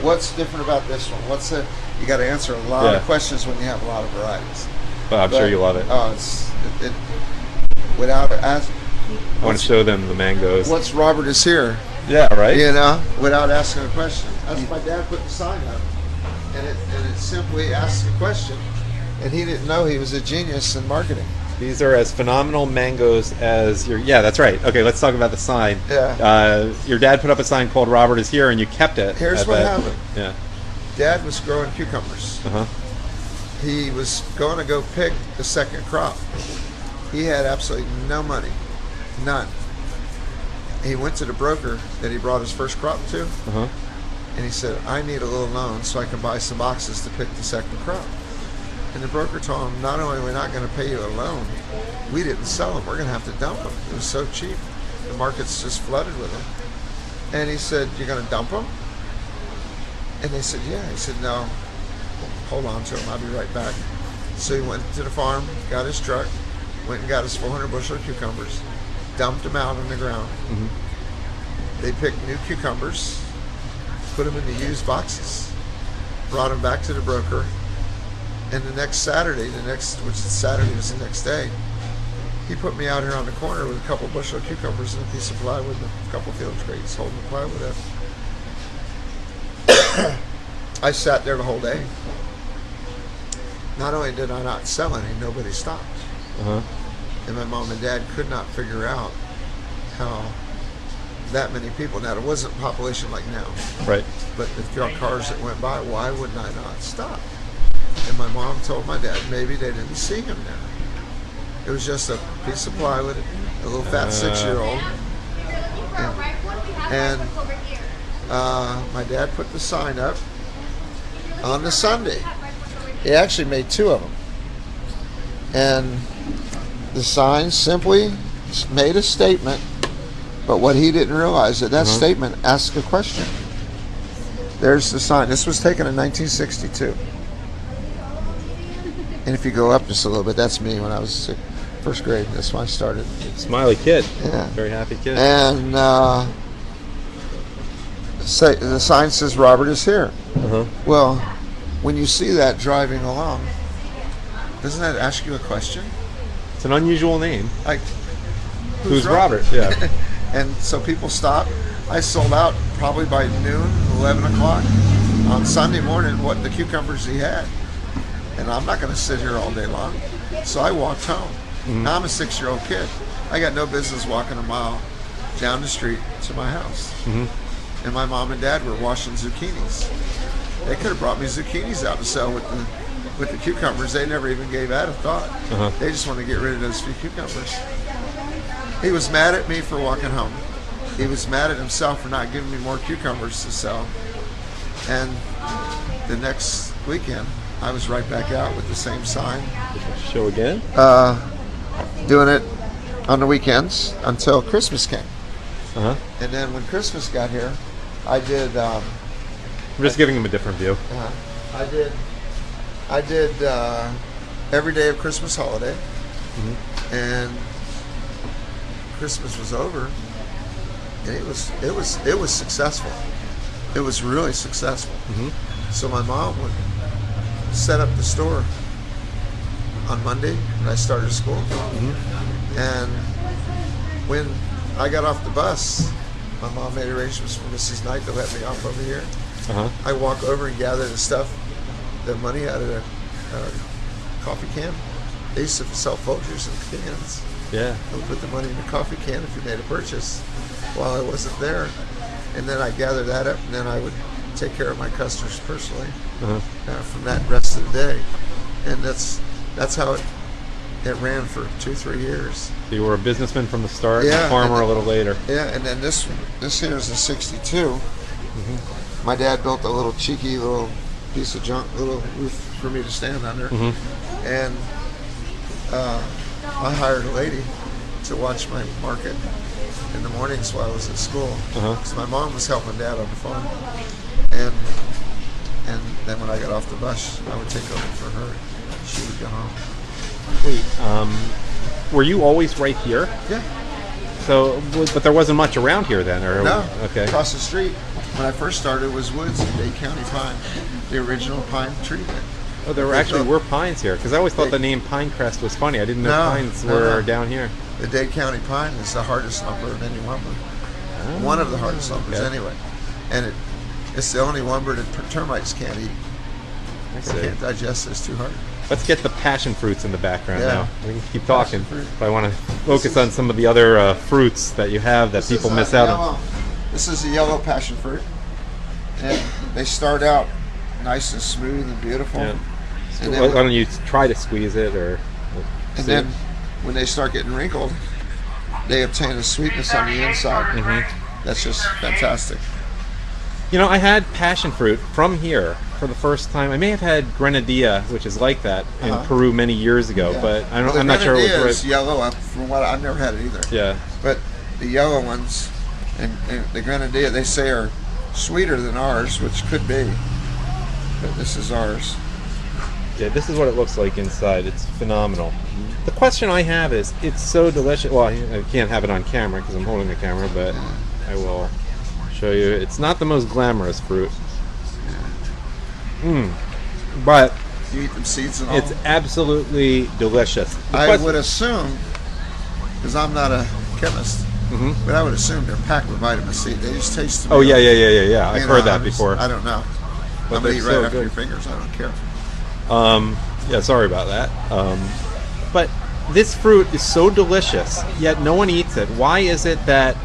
What's different about this one? You got to answer a lot of questions when you have a lot of varieties. But I'm sure you love it. Oh, without asking. I want to show them the mangoes. What's Robert is here? Yeah, right? Without asking a question. That's my dad put the sign up. And it simply asks a question. And he didn't know he was a genius in marketing. These are as phenomenal mangoes as your... Yeah, that's right. Okay, let's talk about the sign. Yeah. Your dad put up a sign called Robert is here, and you kept it. Here's what happened. Yeah. Dad was growing cucumbers. He was going to go pick the second crop. He had absolutely no money. None. He went to the broker that he brought his first crop to, and he said, I need a little loan so I can buy some boxes to pick the second crop. And the broker told him, not only are we not going to pay you a loan, we didn't sell them. We're going to have to dump them. It was so cheap. The market's just flooded with them. And he said, you're going to dump them? And they said, yeah. He said, no, hold on to them. I'll be right back. So he went to the farm, got his truck, went and got his 400 bushel of cucumbers, dumped them out on the ground. They picked new cucumbers, put them in the used boxes, brought them back to the broker. And the next Saturday, Saturday was the next day, he put me out here on the corner with a couple bushel of cucumbers and a piece of plywood and a couple field crates holding the plywood up. I sat there the whole day. Not only did I not sell any, nobody stopped. And my mom and dad could not figure out how that many people, now there wasn't population like now, Right. but the cars that went by, why wouldn't I not stop? And my mom told my dad maybe they didn't see him there. It was just a piece of plywood, a little fat 6-year-old. And my dad put the sign up on the Sunday. He actually made 2 of them. And the sign simply made a statement, but what he didn't realize that statement asked a question. There's the sign. This was taken in 1962. And if you go up just a little bit, that's me when I was first grade. That's when I started. Smiley kid. Yeah. Very happy kid. And the sign says Robert is here. Uh-huh. Well, when you see that driving along, doesn't that ask you a question? It's an unusual name. Like, Who's Robert? Yeah. And so people stop. I sold out probably by noon, 11 o'clock on Sunday morning what the cucumbers he had. And I'm not going to sit here all day long. So I walked home. Mm-hmm. Now I'm a 6-year-old kid. I got no business walking a mile down the street to my house. Mm-hmm. And my mom and dad were washing zucchinis. They could have brought me zucchinis out to sell with the cucumbers. They never even gave that a thought. Uh-huh. They just wanted to get rid of those few cucumbers. He was mad at me for walking home. He was mad at himself for not giving me more cucumbers to sell. And the next weekend, I was right back out with the same sign. Show again? Doing it on the weekends until Christmas came. Uh-huh. And then when Christmas got here, I did... I'm just giving him a different view. I did every day of Christmas holiday. Mm-hmm. And Christmas was over. And it was successful. It was really successful. Mm-hmm. So my mom would set up the store on Monday when I started school. Mm-hmm. And when I got off the bus, my mom made arrangements for Mrs. Knight to let me off over here. Uh-huh. I walk over and gather the stuff, the money out of the coffee can. They used to sell Folgers in cans. Yeah. I would put the money in the coffee can if you made a purchase while I wasn't there. And then I gather that up, and then I would take care of my customers personally Uh-huh. from that rest of the day. And that's how it ran for 2-3 years. So you were a businessman from the start, Yeah, and a farmer and a little later. Yeah, and then this here is a 62. Mm-hmm. My dad built a little cheeky little piece of junk, little roof for me to stand under. Mm-hmm. And I hired a lady to watch my market in the mornings while I was at school. Uh-huh. Because my mom was helping dad on the farm. And then when I got off the bus, I would take over for her. She would go home. Wait, were you always right here? Yeah. So, but there wasn't much around here then, or No. Okay. Across the street, when I first started, was woods in Dade County pine, the original pine tree. Oh, there were pines here, because I always thought the name Pinecrest was funny. I didn't know pines were down here. The Dade County pine is the hardest lumber of any lumber. Oh. One of the hardest lumbers, Okay. anyway. And it's the only lumber that termites can't eat. I They see. can't digest it. It's too hard. Let's get the passion fruits in the background Yeah. now. We can keep talking, Passion fruit. but I want to focus on some of the other fruits that you have that people miss out on. This is a yellow passion fruit. And they start out nice and smooth and beautiful. Yeah. And Why then, don't you try to squeeze it, or? and then when they start getting wrinkled, they obtain a sweetness on the inside. Mm-hmm. That's just fantastic. You know, I had passion fruit from here for the first time. I may have had grenadilla, which is like that, in Peru many years ago, Yeah. but Well, I'm not sure it was grenadilla is right. yellow. From what I've never had it either. Yeah. But the yellow ones and the grenadilla, they say are sweeter than ours, which could be. But this is ours. Yeah, this is what it looks like inside. It's phenomenal. The question I have is, it's so delicious. Well, I can't have it on camera because I'm holding the camera, but I will show you. It's not the most glamorous fruit. But You eat them seeds and all. it's absolutely delicious. The I question- would assume, because I'm not a chemist, but I would assume they're packed with vitamin C. They just taste. Oh, yeah. I've heard that I'm just- before. I don't know. But I'm gonna they're eat right so after good. your fingers. I don't care. Yeah, sorry about that. But this fruit is so delicious, yet no one eats it. Why is it that,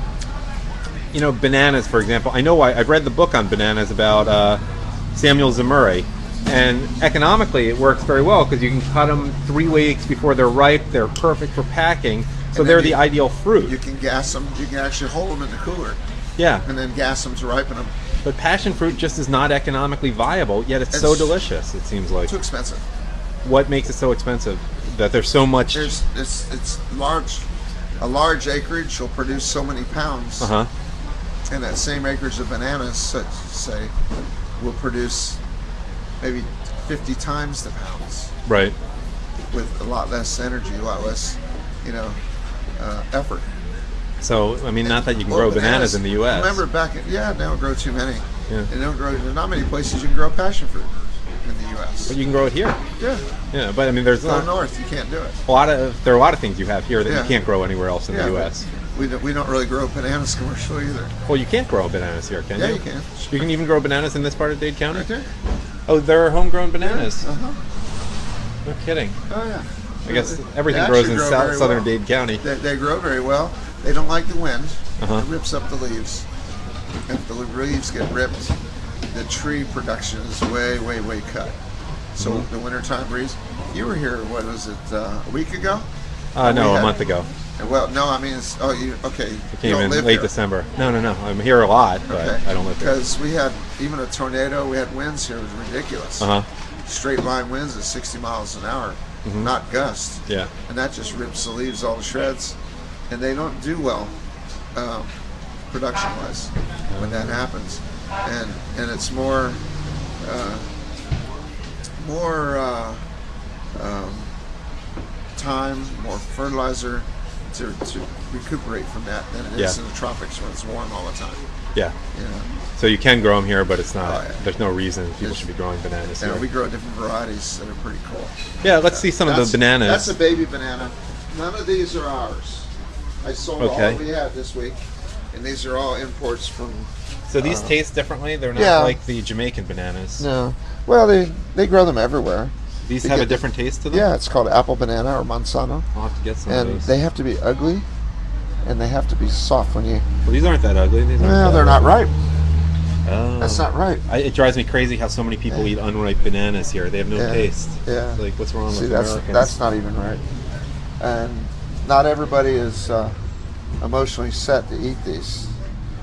you know, bananas, for example, I know why. I've read the book on bananas about Samuel Zemurray, and economically it works very well because you can cut them 3 weeks before they're ripe. They're perfect for packing, so And they're then the ideal fruit. You can gas them. You can actually hold them in the cooler Yeah, and then gas them to ripen them. but passion fruit just is not economically viable, yet it's so It's delicious, it seems like. Too expensive. What makes it so expensive? That there's so much... It's large. A large acreage will produce so many pounds. Uh-huh. And that same acreage of bananas, say, will produce maybe 50 times the pounds. Right. with a lot less energy, a lot less, effort. So, I mean, not that you can grow bananas in the U.S. Remember they don't grow too many. Yeah. They don't grow. There's not many places you can grow passion fruit in the U.S. But you can grow it here. Yeah. Yeah, but I mean, there's Go north, you can't do it. there are a lot of things you have here that Yeah. you can't grow anywhere else in the U.S. We don't really grow bananas commercially either. Well, you can't grow bananas here, can you? Yeah, you can. You can even grow bananas in this part of Dade County? Right there. Oh, there are homegrown bananas. Yeah. Uh-huh. No kidding. Oh yeah. I guess They everything actually grows in grow very southern well. Dade County. They grow very well. They don't like the wind. Uh-huh. It rips up the leaves. If the leaves get ripped, the tree production is way, way, way cut. So Mm-hmm. the wintertime breeze. You were here, what was it, a week ago? No, a month ago. Well, no, I mean, okay. I You came don't in live late here. December. No. I'm here a lot, but Okay. I don't live here. Because we had even a tornado, we had winds here, it was ridiculous. Uh-huh. Straight line winds at 60 miles an hour, not gusts. Yeah. And that just rips the leaves all to shreds. And they don't do well production-wise when that happens. And it's more time, more fertilizer to recuperate from that than it is Yeah. in the tropics when it's warm all the time. Yeah. You know? So you can grow them here, but it's not. Oh, yeah. There's no reason people Yes. should be growing bananas here. We grow different varieties that are pretty cool. Yeah, let's see some of the bananas. That's a baby banana. None of these are ours. I sold Okay. all we had this week, and these are all imports from. So these taste differently. They're not Yeah. like the Jamaican bananas. No, well they grow them everywhere. These They have a get- different taste to them. Yeah, it's called apple banana or Monsanto, I'll have to get some of and those. they have to be ugly, and they have to be soft when you. Well, these aren't that ugly. These aren't Well, that they're not ugly. ripe. Oh. That's not ripe. It drives me crazy how so many people eat unripe bananas here. They have no Yeah. taste. Yeah. It's like, what's wrong See, with that's Americans? not even right, and not everybody is emotionally set to eat these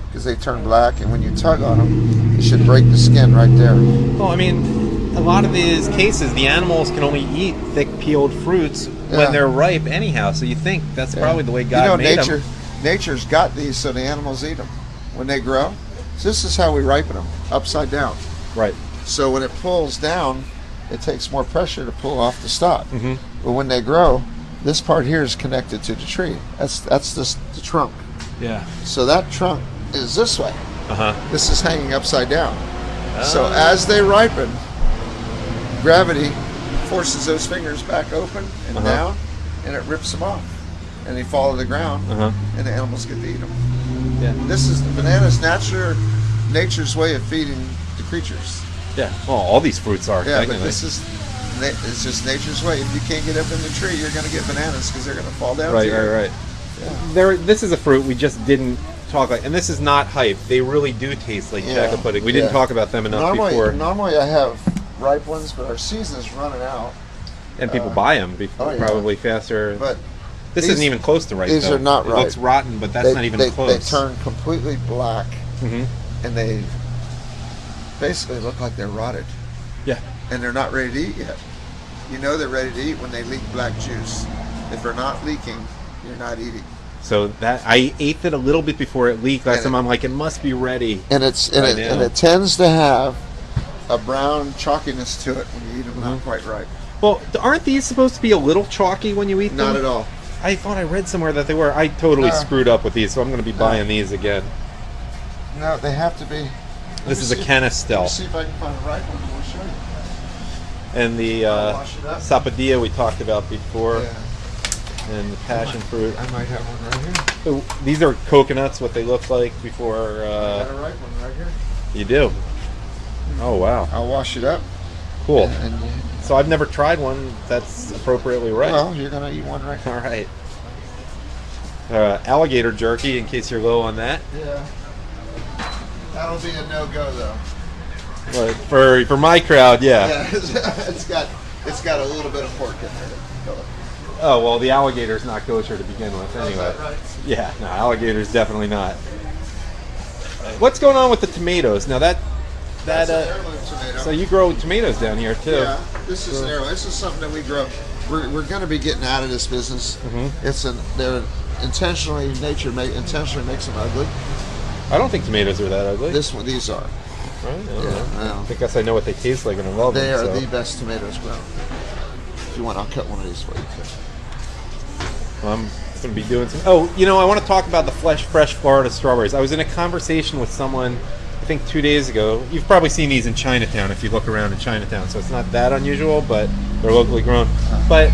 because they turn black, and when you tug on them, you should break the skin right there. Well, I mean, a lot of these cases, the animals can only eat thick peeled fruits Yeah. when they're ripe anyhow. So you think that's probably the way God made nature, them. nature's got these so the animals eat them when they grow. So this is how we ripen them, upside down. Right. So when it pulls down, it takes more pressure to pull off the stalk. Mhm. But when they grow, this part here is connected to the tree. That's the trunk. Yeah. So that trunk is this way. Uh-huh. This is hanging upside down. So Oh. as they ripen, gravity forces those fingers back open and Uh-huh. down, and it rips them off. And they fall to the ground, Uh-huh. and the animals get to eat them. Yeah. This is the banana's nature's way of feeding the creatures. Yeah. Well, all these fruits are. Yeah, but technically. this is it's just nature's way. If you can't get up in the tree, you're going to get bananas because they're going to fall down. Right, to you. right. This is a fruit we just didn't talk like, and this is not hype. They really do taste like Yeah, jack pudding. We didn't yeah. talk about them enough before, Normally I have ripe ones, but our season's running out. and people buy them oh, yeah. probably faster. But this these- isn't even close to ripe. these though. are not It ripe. looks rotten, but that's not even they close. turn completely black, Mhm. and they basically look like they're rotted, Yeah. and they're not ready to eat yet. You know they're ready to eat when they leak black juice. If they're not leaking, you're not eating. So that I ate it a little bit before it leaked last And time. I'm like, it must be ready. And Right now. it tends to have a brown chalkiness to it when you eat them Mm-hmm. not quite ripe. Well, aren't these supposed to be a little chalky when you eat them? Not at all. I thought I read somewhere that they were. I totally No. screwed up with these, so I'm going to be buying these again. No, they have to be. This is a Let me Canistel. see if I can find a ripe one. We'll show you. And the Wash it up. sapadilla we talked about before, Yeah, and the passion fruit. I might have one right here. So these are coconuts, what they look like before I got a ripe one right here. you do. Oh, wow. I'll wash it up. Cool. And So I've never tried one that's appropriately ripe. well, you're gonna eat one right All right. Alligator jerky, in case you're low on that. Yeah. That'll be a no-go though. But for my crowd, yeah. Yeah, it's got a little bit of pork in there. Oh, well, the alligator's not kosher to begin with anyway. Is that right? Yeah, no, alligator's definitely not. What's going on with the tomatoes? Now that That's an heirloom tomato. so you grow tomatoes down here too. Yeah, this is an heirloom. This is something that we grow. We're going to be getting out of this business. Mm-hmm. They're intentionally intentionally makes them ugly. I don't think tomatoes are that ugly. These are. Right? I don't Yeah, know. I know. I guess I know what they taste like when I love They them. are so. the best tomatoes grown. If you want, I'll cut one of these for you. I'm going to be doing some. Oh, you know, I want to talk about the fresh Florida strawberries. I was in a conversation with someone, I think 2 days ago. You've probably seen these in Chinatown if you look around in Chinatown, so it's not that unusual, but they're locally grown. But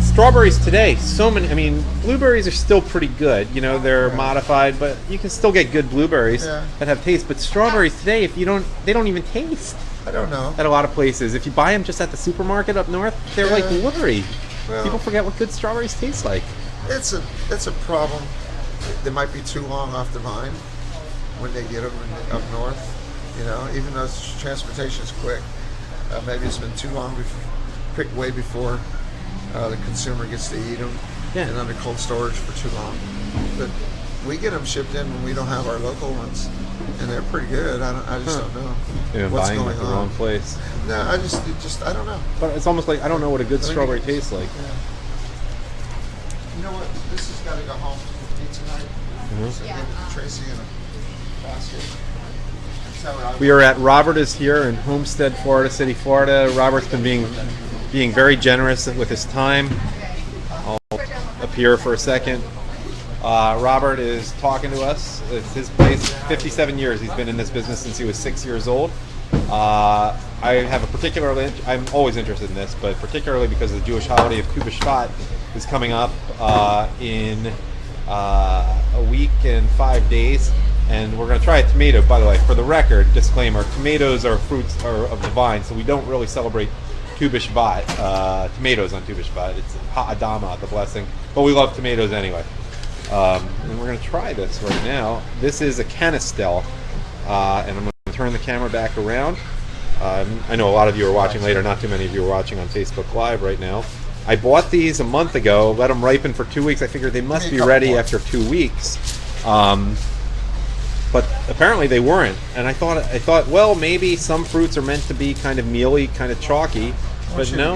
strawberries today, so many. I mean, blueberries are still pretty good. You know, they're modified, but you can still get good blueberries that have taste. But strawberries today, they don't even taste. I don't know. At a lot of places, if you buy them just at the supermarket up north, they're like blurry. Well, people forget what good strawberries taste like. It's a problem. They might be too long off the vine when they get them up north. You know, even though transportation's quick, maybe it's been too long, picked way before the consumer gets to eat them and under cold storage for too long. But we get them shipped in when we don't have our local ones, and they're pretty good. I just don't know what's buying going at the on. wrong place. No, I just I don't know. But it's almost like I don't know what a good strawberry tastes like. Yeah. You know what? This has got to go home with me tonight. So give it to Tracy in a basket. We are at Robert is here in Homestead, Florida City, Florida. Robert's been being very generous with his time. I'll appear for a second. Robert is talking to us. It's his place. 57 years he's been in this business since he was 6 years old. I have a particularly, I'm always interested in this, but particularly because the Jewish holiday of Tu B'Shvat is coming up in a week and 5 days. And we're going to try a tomato, by the way, for the record, disclaimer, tomatoes are fruits of the vine, so we don't really celebrate Tu B'Shvat, tomatoes on Tu B'Shvat. It's Ha'adama, the blessing, but we love tomatoes anyway. And we're going to try this right now. This is a canistel, and I'm going to turn the camera back around. I know a lot of you are watching later, not too many of you are watching on Facebook Live right now. I bought these a month ago, let them ripen for 2 weeks. I figured they must be ready after 2 weeks. But apparently they weren't. And I thought, well, maybe some fruits are meant to be kind of mealy, kind of chalky. But no.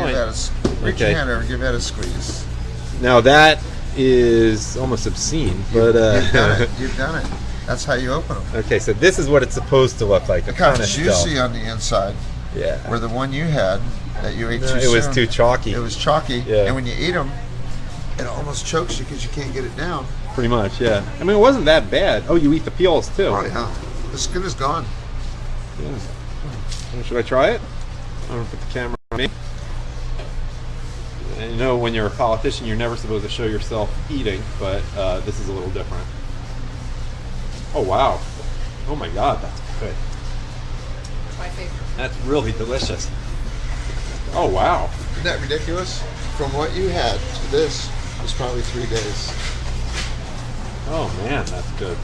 Reach your hand over and give that a squeeze. Now that is almost obscene, but you've done it. You've done it. That's how you open them. Okay, so this is what it's supposed to look like. They're kind of juicy on the inside. Yeah. Where the one you had that you ate too soon. It was too chalky. It was chalky. Yeah. And when you eat them, it almost chokes you because you can't get it down. Pretty much, yeah. I mean, it wasn't that bad. Oh, you eat the peels too. Oh yeah. The skin is gone. Yeah. Should I try it? I'm gonna put the camera on me. And you know, when you're a politician, you're never supposed to show yourself eating, but this is a little different. Oh wow! Oh my God, that's good. It's my favorite. That's really delicious. Oh wow! Isn't that ridiculous? From what you had to this was probably 3 days. Oh man, that's good.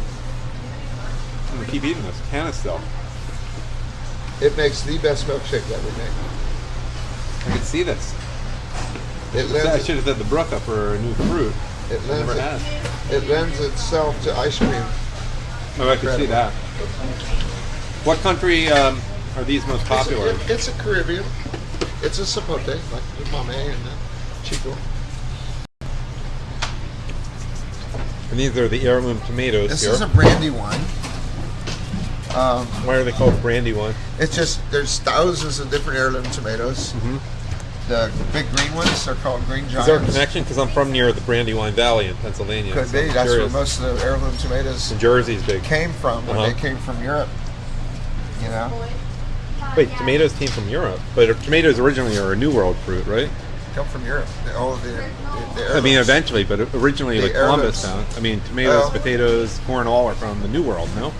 I'm gonna keep eating this canistel. It makes the best milkshake that we make. I can see this. It I lends, should have said the Brooke up for a new fruit. it, Never lends had. it lends itself to ice cream. Oh, I can see that. What country are these most popular? It's a Caribbean. It's a sapote, like the mame and the chico. And these are the heirloom tomatoes This here. is a brandy wine. Why are they called brandy wine? It's just, there's thousands of different heirloom tomatoes. The big green ones are called green giants. Is there a connection? Because I'm from near the Brandywine Valley in Pennsylvania. Could so be. I'm That's curious. where most of the heirloom tomatoes And Jersey's big. came from when they came from Europe. You know? Wait, tomatoes came from Europe, but tomatoes originally are a New World fruit, right? Come from Europe. All of the I mean, heirlooms. eventually, but originally, The like Columbus heirlooms. found. I mean, tomatoes, Well- potatoes, corn, all are from the New World, no?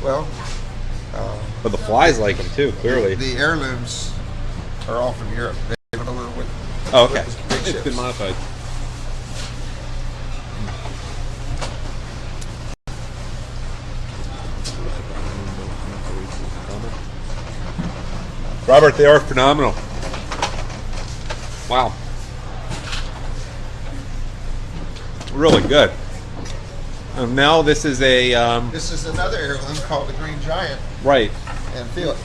Well, But the flies like them too, clearly. the heirlooms are all from Europe. They have a little with Oh, okay. with big It's been ships. modified. Robert, they are phenomenal. Wow. Really good. Now this is a, This is another heirloom called the Green Giant. right. And feel it.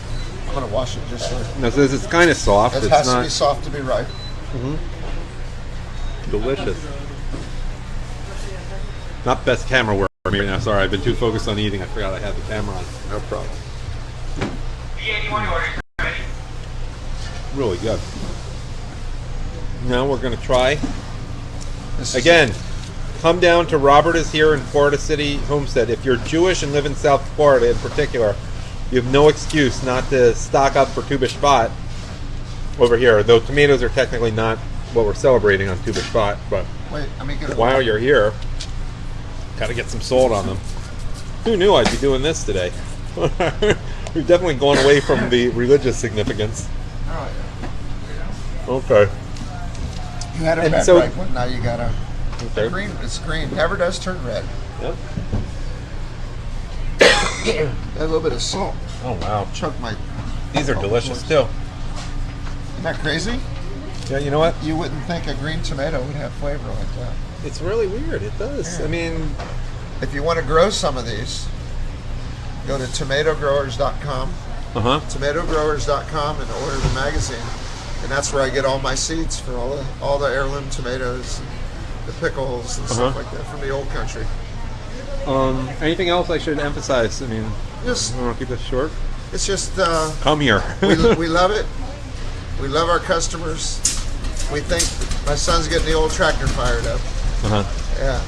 I'm going to wash it just so. No, so this is kind of soft. It It's has to not be soft to be ripe. delicious. Not best camera work for me right now. Sorry, I've been too focused on eating. I forgot I had the camera on. No problem. Really good. Now we're going to try. This is- Again, come down to Robert is Here in Florida City Homestead. If you're Jewish and live in South Florida in particular, you have no excuse not to stock up for Tu B'Shvat over here. Though tomatoes are technically not what we're celebrating on Tu B'Shvat, but Wait, let me get a while you're here, got to get some salt on them. Who knew I'd be doing this today? We've definitely gone away from the religious significance. Oh, Okay. you had a And red so- right one, now you got a Okay. green. It's green. Never does turn red. Yep. A little bit of salt. Oh wow. Choke my. These are delicious too. Isn't that crazy? Yeah, you know what? You wouldn't think a green tomato would have flavor like that. It's really weird. It does. Yeah. I mean, If you want to grow some of these, go to tomatogrowers.com, tomatogrowers.com, and order the magazine. And that's where I get all my seeds for all the heirloom tomatoes, the pickles and stuff like that from the old country. anything else I should emphasize? I mean, Just I want to keep this short. it's just Come here. we love it. We love our customers. We think my son's getting the old tractor fired up. Yeah,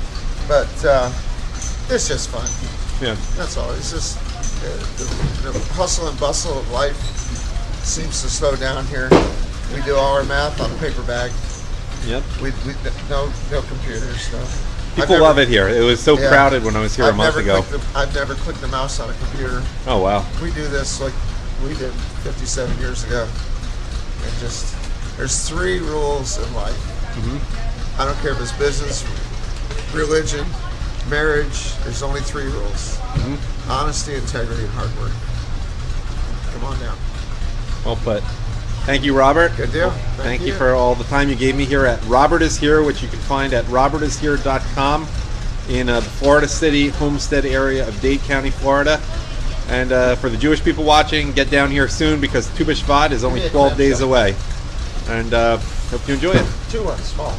but it's just fun. Yeah. That's all. It's just the hustle and bustle of life seems to slow down here. We do all our math on a paper bag. Yep. We no computers. No. People love it here. It was so Yeah. crowded when I was here a month ago. I've never clicked the mouse on a computer. Oh wow. We do this like we did 57 years ago. And just there's 3 rules in life. I don't care if it's business, religion, marriage. There's only 3 rules: honesty, integrity, and hard work. Come on down. Well put. Thank you, Robert. Good deal. Thank you for all the time you gave me here at Robert is Here, which you can find at robertishere.com in the Florida City Homestead area of Dade County, Florida. And for the Jewish people watching, get down here soon because Tu B'Shvat is only 12 days away. And hope you enjoy it. 2 small.